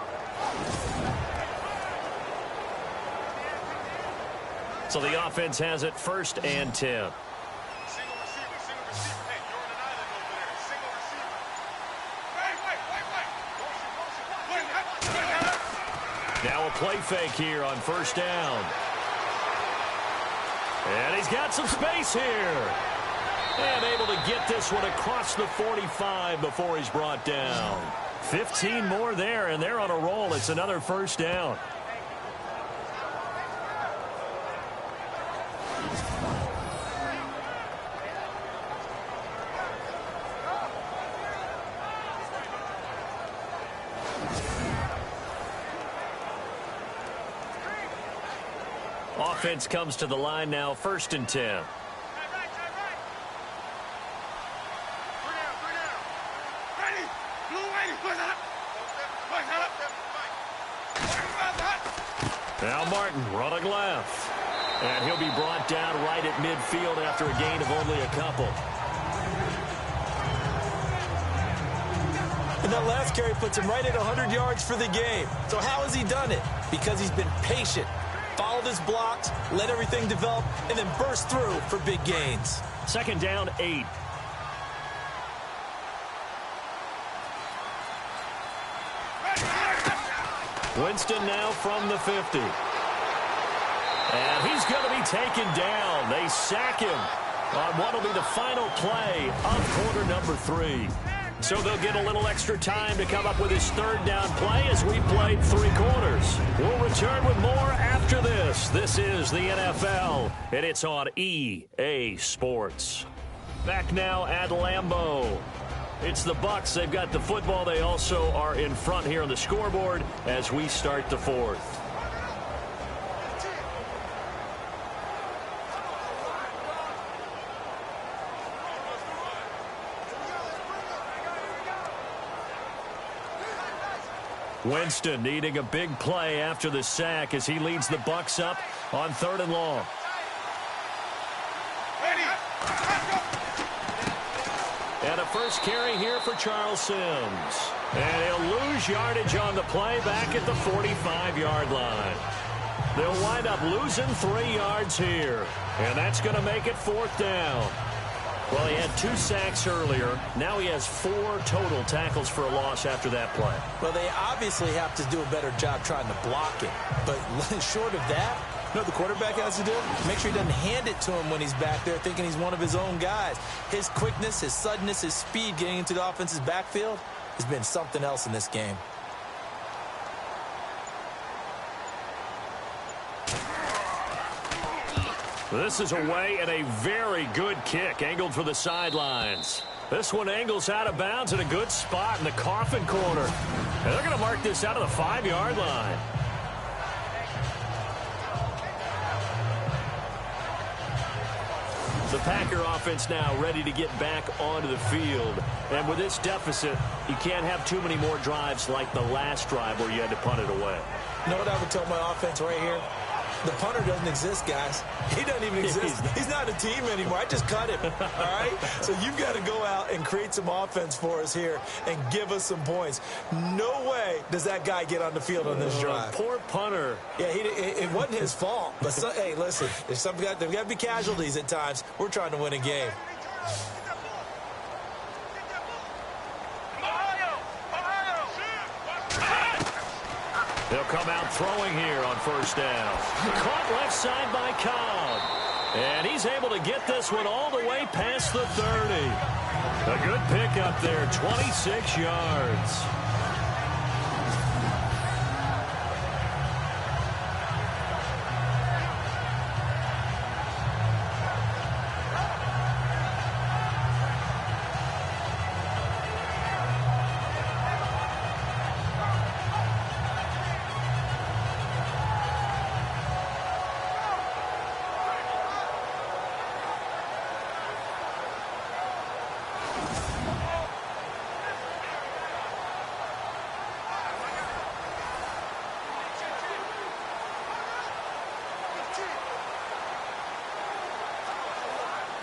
So the offense has it 1st and 10. Now a play fake here on 1st down. And he's got some space here. And able to get this one across the 45 before he's brought down. 15 more there, and they're on a roll. It's another 1st down. Offense comes to the line now, 1st and 10. Now Martin running left. And he'll be brought down right at midfield after a gain of only a couple. And that last carry puts him right at 100 yards for the game. So how has he done it? Because he's been patient. Followed his blocks, let everything develop, and then burst through for big gains. 2nd down, 8. Winston now from the 50. And he's going to be taken down. They sack him on what will be the final play of quarter number 3. So they'll get a little extra time to come up with his 3rd down play as we played 3 quarters. We'll return with more after this. This is the NFL, and it's on EA Sports. Back now at Lambeau. It's the Bucs. They've got the football. They also are in front here on the scoreboard as we start the 4th. Winston needing a big play after the sack as he leads the Bucs up on 3rd and long. And a first carry here for Charles Sims. And he'll lose yardage on the play back at the 45-yard line. They'll wind up losing 3 yards here. And that's going to make it 4th down. Well, he had 2 sacks earlier. Now he has 4 total tackles for a loss after that play. Well, they obviously have to do a better job trying to block it. But short of that, You know what the quarterback has to do? Make sure he doesn't hand it to him when he's back there thinking he's one of his own guys. His quickness, his suddenness, his speed getting into the offense's backfield has been something else in this game. This is away and a very good kick angled for the sidelines. This one angles out of bounds in a good spot in the coffin corner. And they're going to mark this out of the 5-yard line. The Packer offense now ready to get back onto the field. And with this deficit, you can't have too many more drives like the last drive where you had to punt it away. You know what I would tell my offense right here? The punter doesn't exist, guys. He doesn't even exist. He's not a team anymore. I just cut him, all right? So you've got to go out and create some offense for us here and give us some points. No way does that guy get on the field on this drive. Poor punter. Yeah, it wasn't his fault. But, hey, listen, there's got to be casualties at times. We're trying to win a game. They'll come out throwing here on first down. Caught left side by Cobb. And he's able to get this one all the way past the 30. A good pickup there, 26 yards.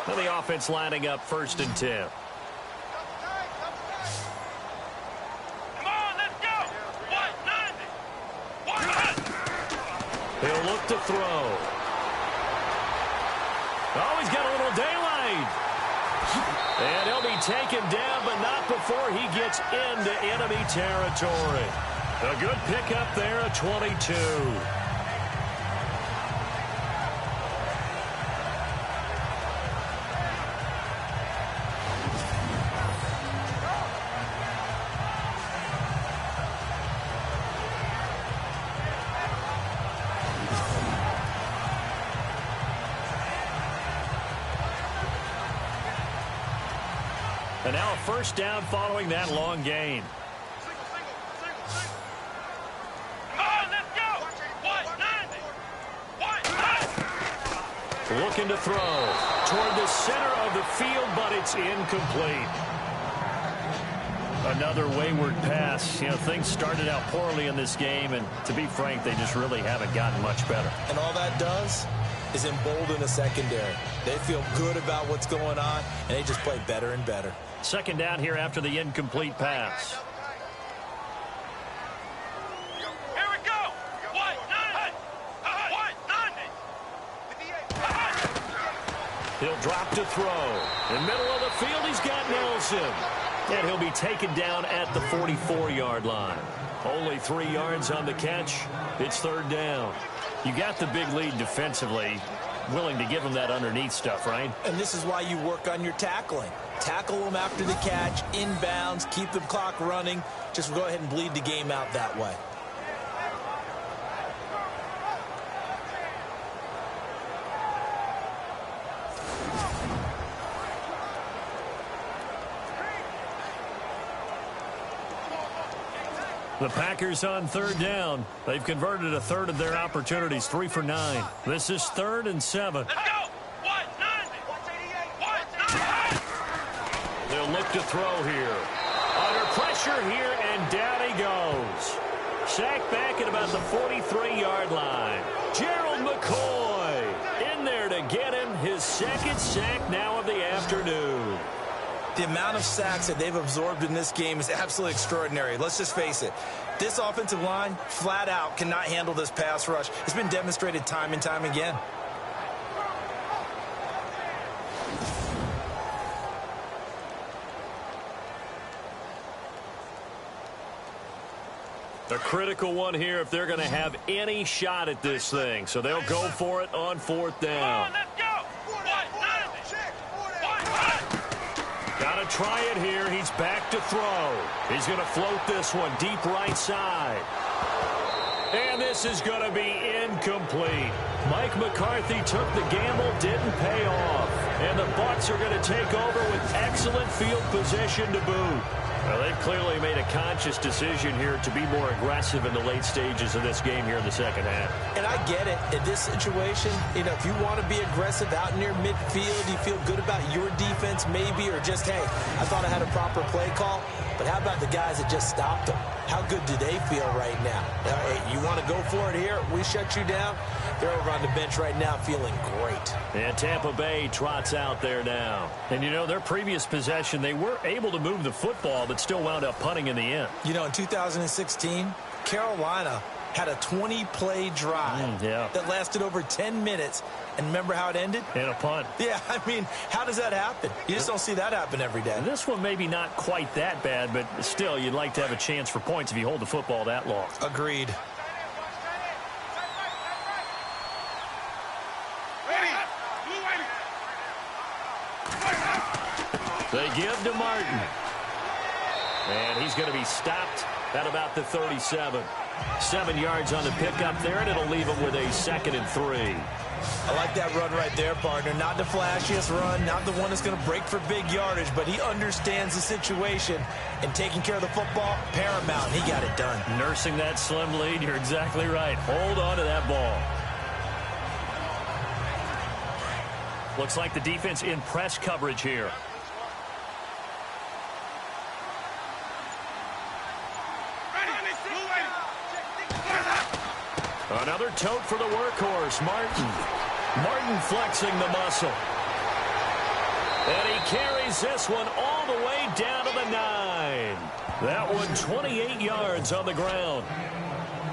And the offense lining up 1st and 10. Come on, let's go. 190. 100. He'll look to throw. Oh, he's got a little daylight. And he'll be taken down, but not before he gets into enemy territory. A good pickup there at 22. And now a first down following that long gain. Come on, let's go. 190. 190. Looking to throw toward the center of the field, but it's incomplete. Another wayward pass. You know, things started out poorly in this game, and to be frank, they just really haven't gotten much better. And all that does is embolden the secondary. They feel good about what's going on, and they just play better and better. Second down here after the incomplete pass. Here we go. 190. 190. He'll drop to throw. In the middle of the field, he's got Nelson. And he'll be taken down at the 44-yard line. Only 3 yards on the catch. It's 3rd down. You got the big lead defensively. Willing to give them that underneath stuff, right? And this is why you work on your tackling. Tackle them after the catch, inbounds, keep the clock running. Just go ahead and bleed the game out that way. The Packers on 3rd down. They've converted a third of their opportunities, 3 for 9. This is 3rd and 7. Let's go. 190. 190. They'll look to throw here. Under pressure here, and down he goes. Sacked back at about the 43-yard line. Gerald McCoy in there to get him his 2nd sack now of the afternoon. The amount of sacks that they've absorbed in this game is absolutely extraordinary. Let's just face it. This offensive line, flat out, cannot handle this pass rush. It's been demonstrated time and time again. A critical one here if they're going to have any shot at this thing. So they'll go for it on 4th down. Let's go. Got to try it here. He's back to throw. He's going to float this one deep right side. And this is going to be incomplete. Mike McCarthy took the gamble, didn't pay off. And the Bucs are going to take over with excellent field position to boot. Well, they've clearly made a conscious decision here to be more aggressive in the late stages of this game here in the second half. And I get it. In this situation, you know, if you want to be aggressive out near midfield, you feel good about your defense maybe, or just, hey, I thought I had a proper play call. But how about the guys that just stopped them? How good do they feel right now? Hey, you want to go for it here? We shut you down? They're over on the bench right now feeling great. And Tampa Bay trots out there now. And, you know, their previous possession, they were able to move the football, but still wound up punting in the end. You know, in 2016, Carolina had a 20-play drive that lasted over 10 minutes. And remember how it ended? In a punt. Yeah, I mean, how does that happen? You just don't see that happen every day. And this one maybe not quite that bad, but still, you'd like to have a chance for points if you hold the football that long. Agreed. They give to Martin. And he's going to be stopped at about the 37. 7 yards on the pickup there, and it'll leave him with a 2nd and 3. I like that run right there, partner. Not the flashiest run, not the one that's going to break for big yardage, but he understands the situation, and taking care of the football, paramount. He got it done. Nursing that slim lead, you're exactly right. Hold on to that ball. Looks like the defense in press coverage here. Another tote for the workhorse, Martin. Martin flexing the muscle. And he carries this one all the way down to the 9. That one 28 yards on the ground.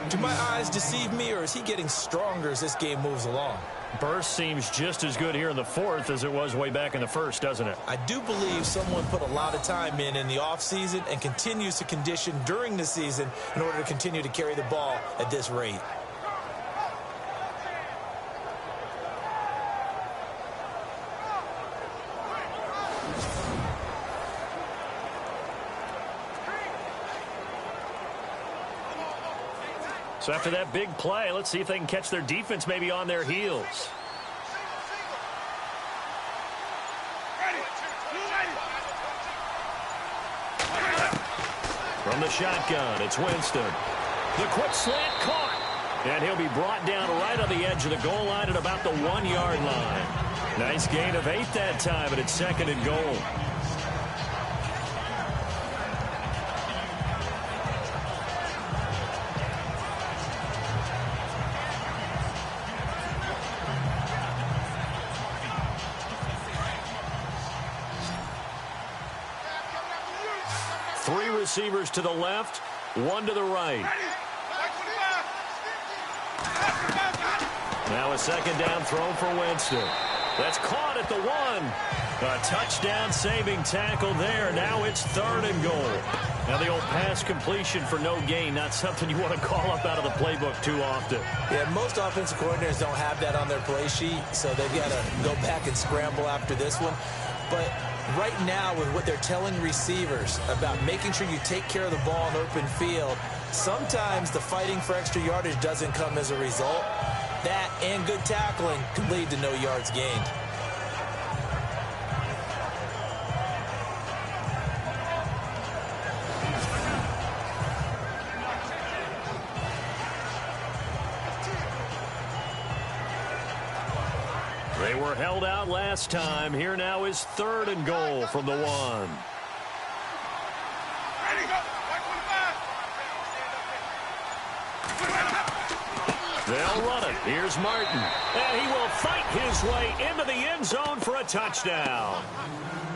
Do my eyes deceive me, or is he getting stronger as this game moves along? Burst seems just as good here in the 4th as it was way back in the 1st, doesn't it? I do believe someone put a lot of time in the offseason and continues to condition during the season in order to continue to carry the ball at this rate. So after that big play, let's see if they can catch their defense maybe on their heels. From the shotgun, it's Winston. The quick slant caught. And he'll be brought down right on the edge of the goal line at about the 1-yard line. Nice gain of 8 that time, and it's 2nd and goal. Receivers to the left, 1 to the right. Now a 2nd down throw for Winston. That's caught at the 1. A touchdown saving tackle there. Now it's 3rd and goal. Now the old pass completion for no gain, not something you want to call up out of the playbook too often. Yeah, most offensive coordinators don't have that on their play sheet, so they've got to go back and scramble after this one. But right now, with what they're telling receivers about making sure you take care of the ball in open field, sometimes the fighting for extra yardage doesn't come as a result. That and good tackling can lead to no yards gained. They were held out last time. Here now is 3rd and goal from the 1. They'll run it. Here's Martin. And he will fight his way into the end zone for a touchdown.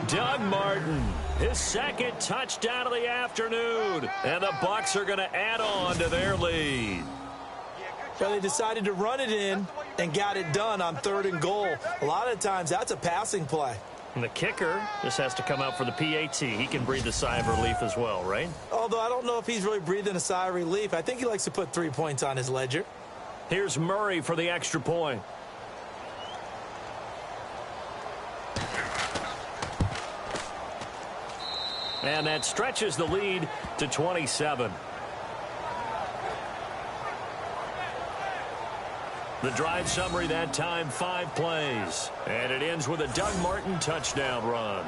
Doug Martin, his 2nd touchdown of the afternoon. And the Bucs are going to add on to their lead. Well, they decided to run it in and got it done on 3rd and goal. A lot of times, that's a passing play. And the kicker just has to come out for the PAT. He can breathe a sigh of relief as well, right? Although I don't know if he's really breathing a sigh of relief. I think he likes to put 3 points on his ledger. Here's Murray for the extra point. And that stretches the lead to 27. The drive summary that time, 5 plays. And it ends with a Doug Martin touchdown run.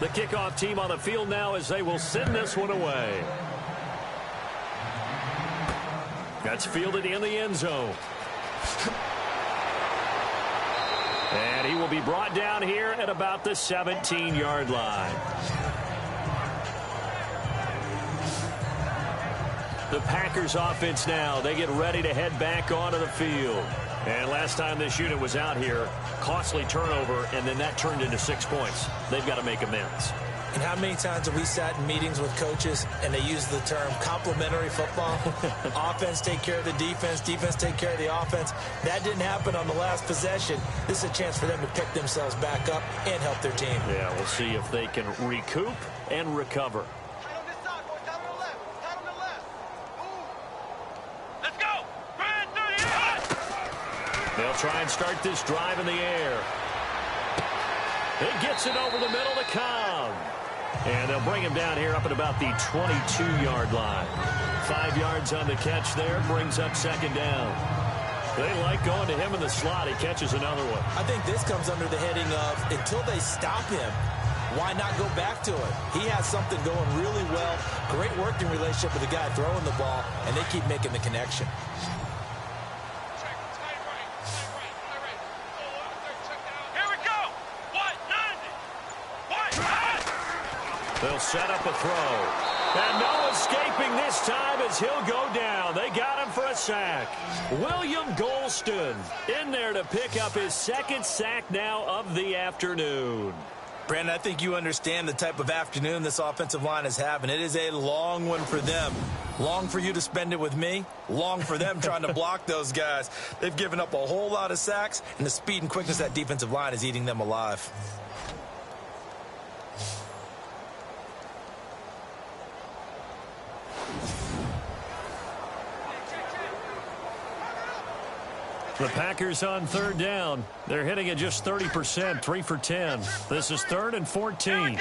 The kickoff team on the field now as they will send this one away. That's fielded in the end zone. And he will be brought down here at about the 17-yard line. The Packers offense now. They get ready to head back onto the field. And last time this unit was out here, costly turnover, and then that turned into 6 points. They've got to make amends. And how many times have we sat in meetings with coaches and they use the term complementary football? Offense take care of the defense, defense take care of the offense. That didn't happen on the last possession. This is a chance for them to pick themselves back up and help their team. Yeah, we'll see if they can recoup and recover. They'll try and start this drive in the air. It gets it over the middle to Cobb. And they'll bring him down here up at about the 22-yard line. 5 yards on the catch there, brings up second down. They like going to him in the slot. He catches another one. I think this comes under the heading of until they stop him, why not go back to it? He has something going really well. Great working relationship with the guy throwing the ball, and they keep making the connection. They'll set up a throw. And no escaping this time as he'll go down. They got him for a sack. William Golston in there to pick up his second sack now of the afternoon. Brandon, I think you understand the type of afternoon this offensive line is having. It is a long one for them. Long for you to spend it with me. Long for them trying to block those guys. They've given up a whole lot of sacks, and the speed and quickness of that defensive line is eating them alive. The Packers on third down. They're hitting at just 30%, 3 for 10. This is 3rd and 14.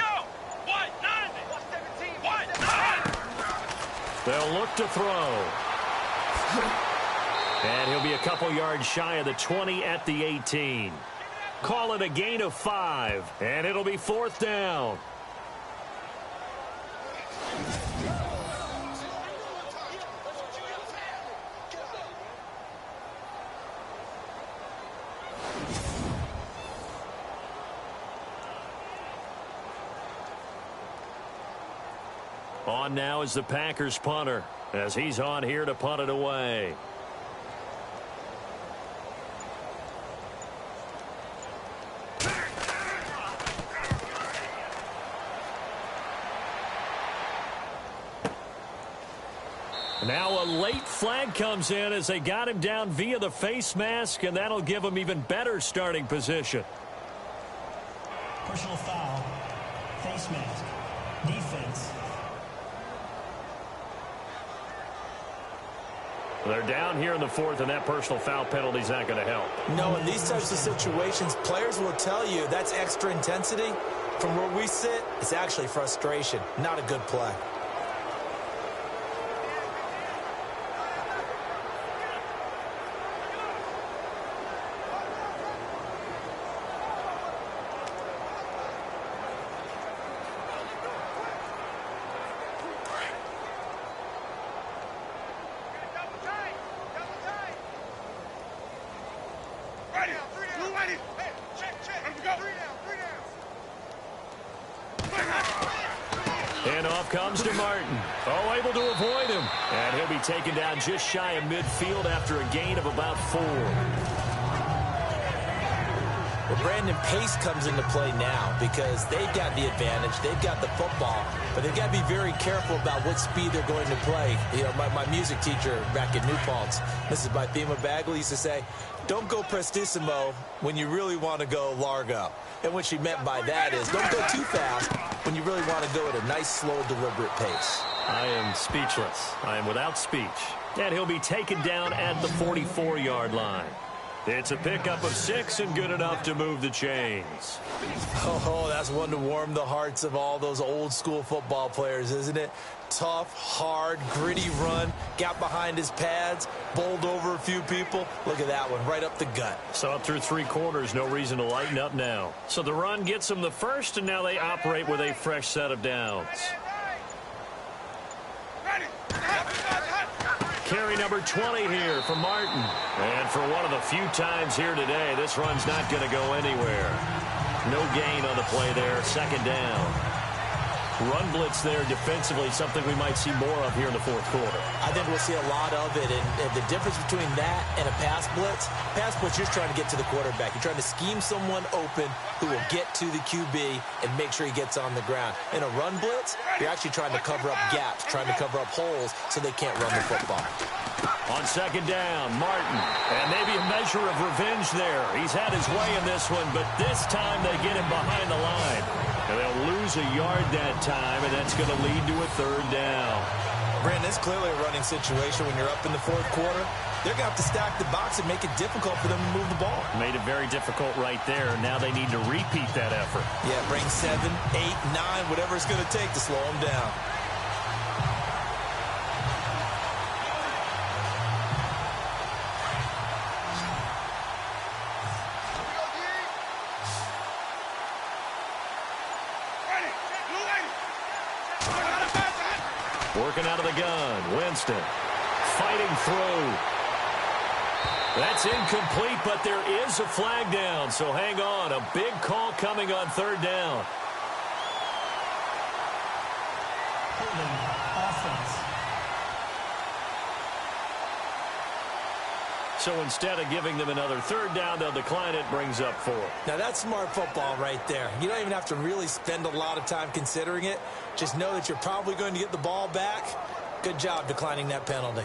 They'll look to throw. And he'll be a couple yards shy of the 20 at the 18. Call it a gain of 5, and it'll be 4th down. On now is the Packers punter as he's on here to punt it away. Now a late flag comes in as they got him down via the face mask, and that'll give him even better starting position. Personal foul, face mask, defense. They're down here in the 4th, and that personal foul penalty is not going to help. No, in these types of situations, players will tell you that's extra intensity. From where we sit, it's actually frustration, not a good play. And off comes to Martin. Oh, able to avoid him. And he'll be taken down just shy of midfield after a gain of about 4. Well, Brandon, pace comes into play now because they've got the advantage. They've got the football, but they've got to be very careful about what speed they're going to play. You know, my music teacher back at New Paltz, Mrs. Bythema Bagley, used to say, don't go prestissimo when you really want to go largo. And what she meant by that is don't go too fast when you really want to go at a nice, slow, deliberate pace. I am speechless. I am without speech. And he'll be taken down at the 44-yard line. It's a pickup of 6 and good enough to move the chains. Oh, that's one to warm the hearts of all those old-school football players, isn't it? Tough, hard, gritty run, got behind his pads, bowled over a few people. Look at that one, right up the gut. So up through 3 quarters, no reason to lighten up now. So the run gets them the first, and now they operate with a fresh set of downs. Carry number 20 here for Martin. And for one of the few times here today, this run's not going to go anywhere. No gain on the play there. Second down. Run blitz there defensively, something we might see more of here in the fourth quarter. I think we'll see a lot of it, and the difference between that and a pass blitz, you're trying to get to the quarterback. You're trying to scheme someone open who will get to the QB and make sure he gets on the ground. In a run blitz, you're actually trying to cover up gaps, trying to cover up holes so they can't run the football. On second down, Martin. And maybe a measure of revenge there. He's had his way in this one, but this time they get him behind the line. And they'll lose a yard that time, and that's going to lead to a third down. Brandon, it's clearly a running situation when you're up in the fourth quarter. They're going to have to stack the box and make it difficult for them to move the ball. Made it very difficult right there. Now they need to repeat that effort. Yeah, bring 7, 8, 9, whatever it's going to take to slow them down. Working out of the gun, Winston fighting through. That's incomplete, but there is a flag down, so hang on. A big call coming on third down. Offense. So instead of giving them another third down, they'll decline it, brings up 4. Now, that's smart football right there. You don't even have to really spend a lot of time considering it. Just know that you're probably going to get the ball back. Good job declining that penalty.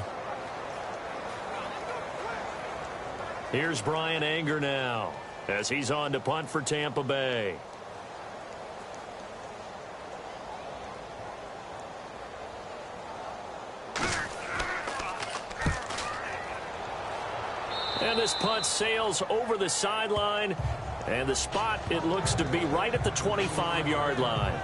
Here's Brian Anger now as he's on to punt for Tampa Bay. And this punt sails over the sideline, and the spot, it looks to be right at the 25-yard line.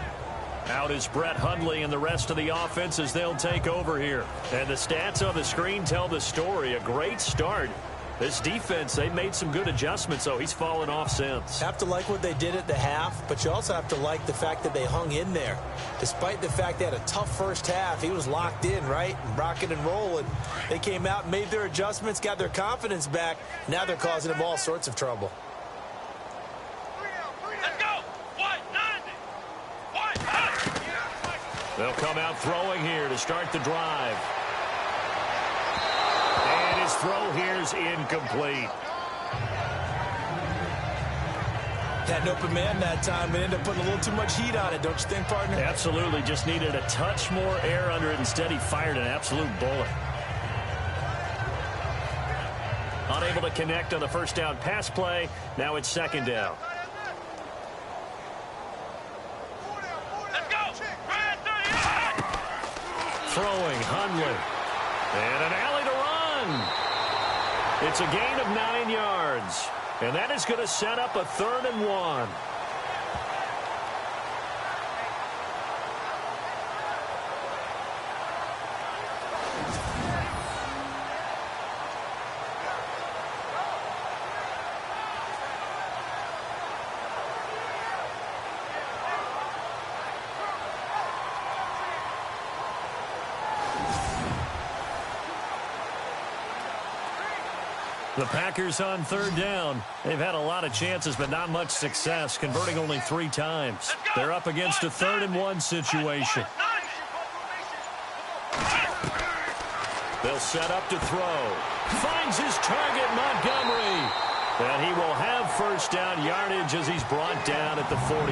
Out is Brett Hundley and the rest of the offense as they'll take over here. And the stats on the screen tell the story. A great start. This defense, they made some good adjustments, so he's fallen off since. Have to like what they did at the half, but you also have to like the fact that they hung in there. Despite the fact they had a tough first half, he was locked in, right? Rocking and rolling. They came out and made their adjustments, got their confidence back. Now they're causing them all sorts of trouble. Let's go. 190. 190. They'll come out throwing here to start the drive. And his throw here's incomplete. Had an open man that time and ended up putting a little too much heat on it, don't you think, partner? Absolutely. Just needed a touch more air under it. Instead, he fired an absolute bullet. Unable to connect on the first down pass play. Now it's second down. Let's go. Right there. Throwing, Hundley. And an alley to run. It's a gain of 9 yards. And that is going to set up a 3rd and 1. The Packers on third down. They've had a lot of chances, but not much success, converting only 3 times. They're up against a 3rd-and-1 situation. They'll set up to throw. Finds his target, Montgomery. And he will have first down yardage as he's brought down at the 41.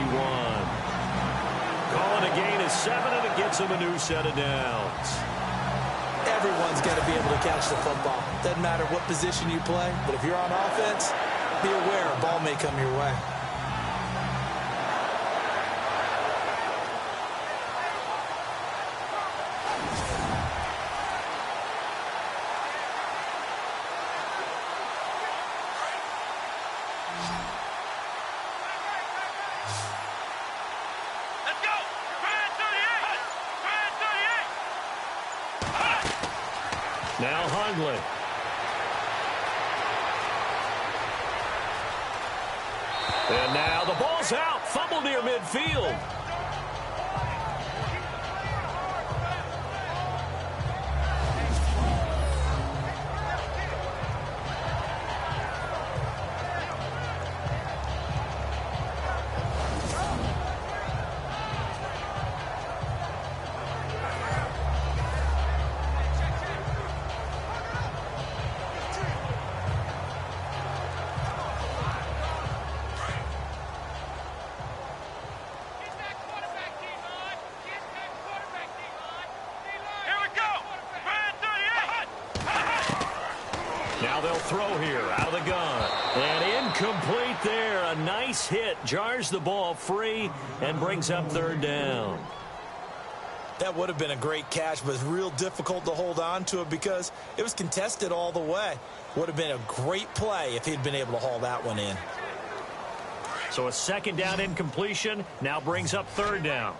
Calling a gain of 7, and it gets him a new set of downs. Everyone's got to be able to catch the football. Doesn't matter what position you play, but if you're on offense, be aware a ball may come your way. Now Hundley. And now the ball's out. Fumble near midfield. Now they'll throw here out of the gun. And incomplete there. A nice hit. Jars the ball free and brings up 3rd down. That would have been a great catch, but it's real difficult to hold on to it because it was contested all the way. Would have been a great play if he'd been able to haul that one in. So a 2nd down incompletion now brings up 3rd down.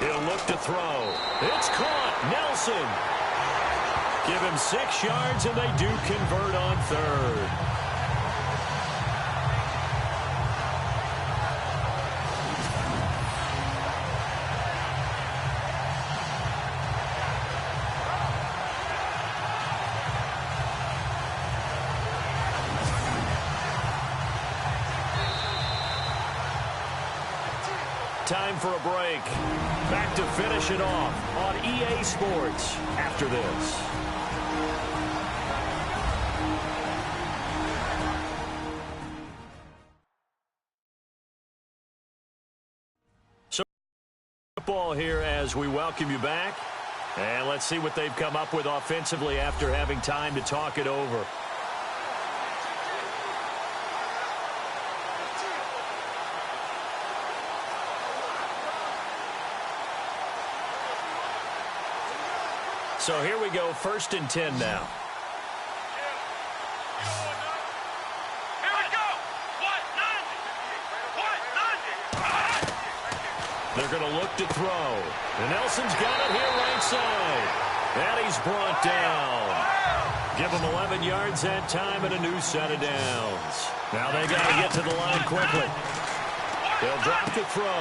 He'll look to throw. It's caught. Nelson. Give him 6 yards, and they do convert on 3rd. Time for a break. Back to finish it off on EA Sports after this. So football here as we welcome you back. And let's see what they've come up with offensively after having time to talk it over. So here we go, 1st and 10 now. Here we go. They're going to look to throw. And Nelson's got it here right side. And he's brought down. Give him 11 yards that time and a new set of downs. Now they got to get to the line quickly. They'll drop to throw.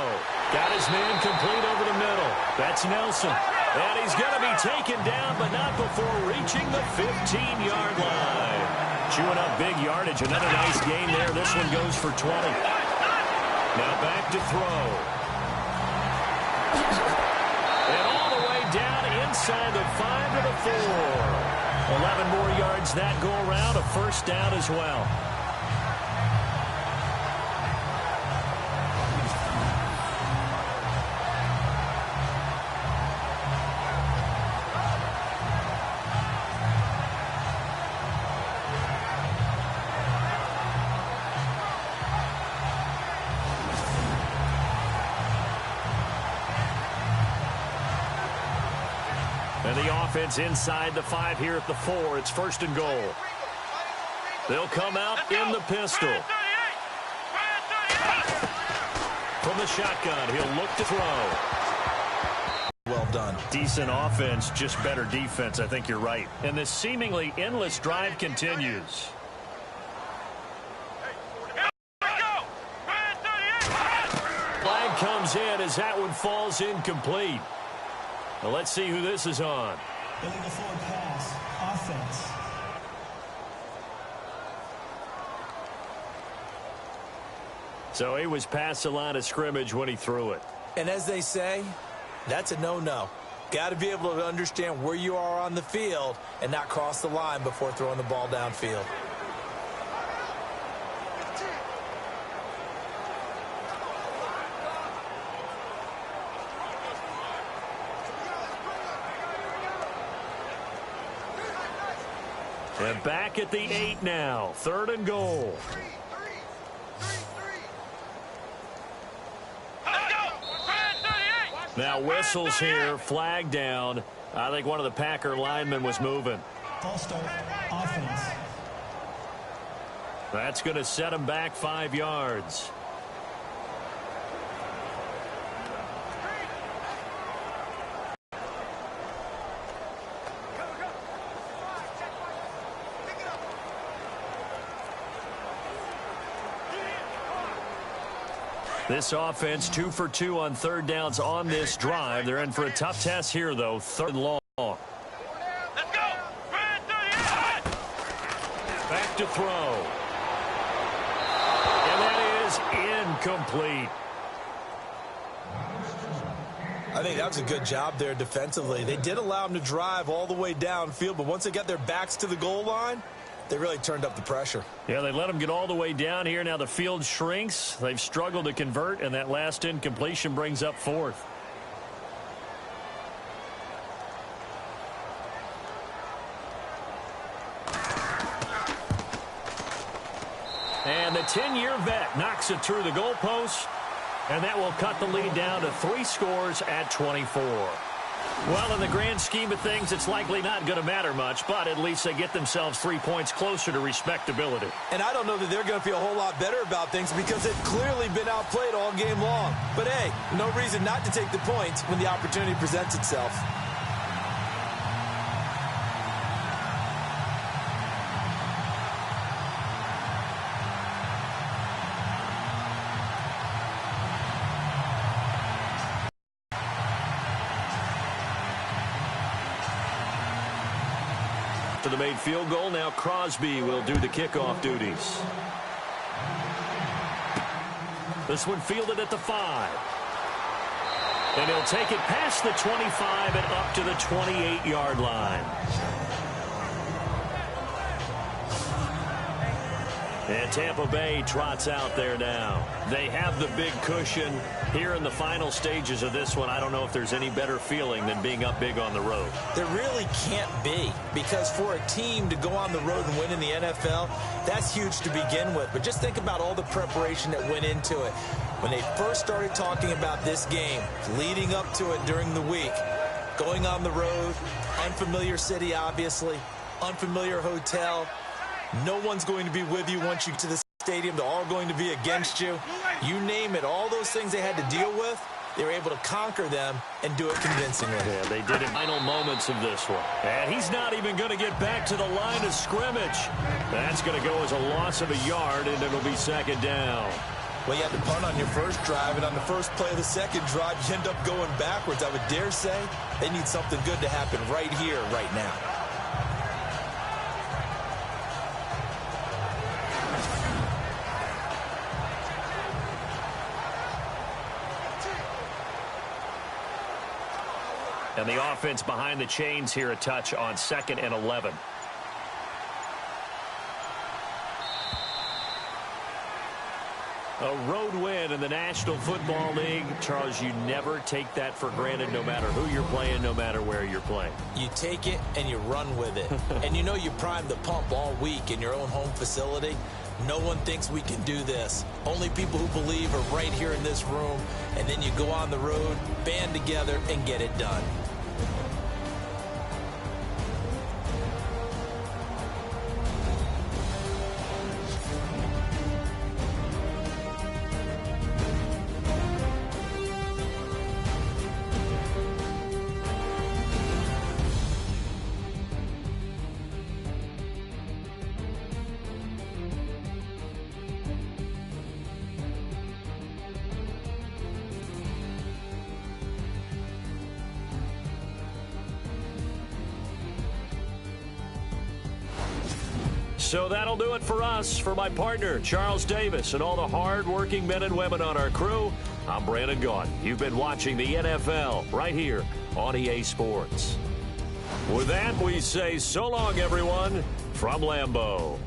Got his man complete over the middle. That's Nelson. And he's going to be taken down, but not before reaching the 15-yard line. Chewing up big yardage. Another nice gain there. This one goes for 20. Now back to throw. And all the way down inside the 5 to the 4. 11 more yards that go around. A 1st down as well. And the offense inside the 5 here at the 4. It's 1st and goal. They'll come out in the pistol. From the shotgun, he'll look to throw. Well done. Decent offense, just better defense. I think you're right. And this seemingly endless drive continues. Flag comes in as that one falls incomplete. Well, let's see who this is on. Illegal forward pass. Offense. So he was past the line of scrimmage when he threw it. And as they say, that's a no-no. Got to be able to understand where you are on the field and not cross the line before throwing the ball downfield. And back at the 8 now. 3rd and goal. Now whistles here, flag down. I think one of the Packer linemen was moving. False start. Offense. That's going to set him back 5 yards. This offense 2 for 2 on 3rd downs on this drive. They're in for a tough test here, though. 3rd and long. Let's go. Back to throw. And that is incomplete. I think that was a good job there defensively. They did allow him to drive all the way downfield, but once they got their backs to the goal line, they really turned up the pressure. Yeah, they let them get all the way down here. Now the field shrinks. They've struggled to convert, and that last incompletion brings up 4th. And the 10-year vet knocks it through the goalpost, and that will cut the lead down to 3 scores at 24. Well, in the grand scheme of things, it's likely not going to matter much, but at least they get themselves 3 points closer to respectability. And I don't know that they're going to feel a whole lot better about things because they've clearly been outplayed all game long. But, hey, no reason not to take the points when the opportunity presents itself. To the made field goal. Now Crosby will do the kickoff duties. This one fielded at the 5. And he'll take it past the 25 and up to the 28-yard line. And Tampa Bay trots out there now. They have the big cushion here in the final stages of this one. I don't know if there's any better feeling than being up big on the road. There really can't be, because for a team to go on the road and win in the NFL, that's huge to begin with. But just think about all the preparation that went into it. When they first started talking about this game, leading up to it during the week, going on the road, unfamiliar city, obviously, unfamiliar hotel. No one's going to be with you once you get to the stadium. They're all going to be against you. You name it, all those things they had to deal with, they were able to conquer them and do it convincingly. Yeah, they did it. Final moments of this one. And he's not even going to get back to the line of scrimmage. That's going to go as a loss of a yard, and it'll be 2nd down. Well, you had to punt on your first drive, and on the first play of the second drive, you end up going backwards. I would dare say they need something good to happen right here, right now. And the offense behind the chains here a touch on 2nd and 11. A road win in the National Football League. Charles, you never take that for granted no matter who you're playing, no matter where you're playing. You take it and you run with it. And you know you primed the pump all week in your own home facility. No one thinks we can do this. Only people who believe are right here in this room. And then you go on the road, band together, and get it done. So that'll do it for us. For my partner, Charles Davis, and all the hard-working men and women on our crew, I'm Brandon Gaudin. You've been watching the NFL right here on EA Sports. With that, we say so long, everyone, from Lambeau.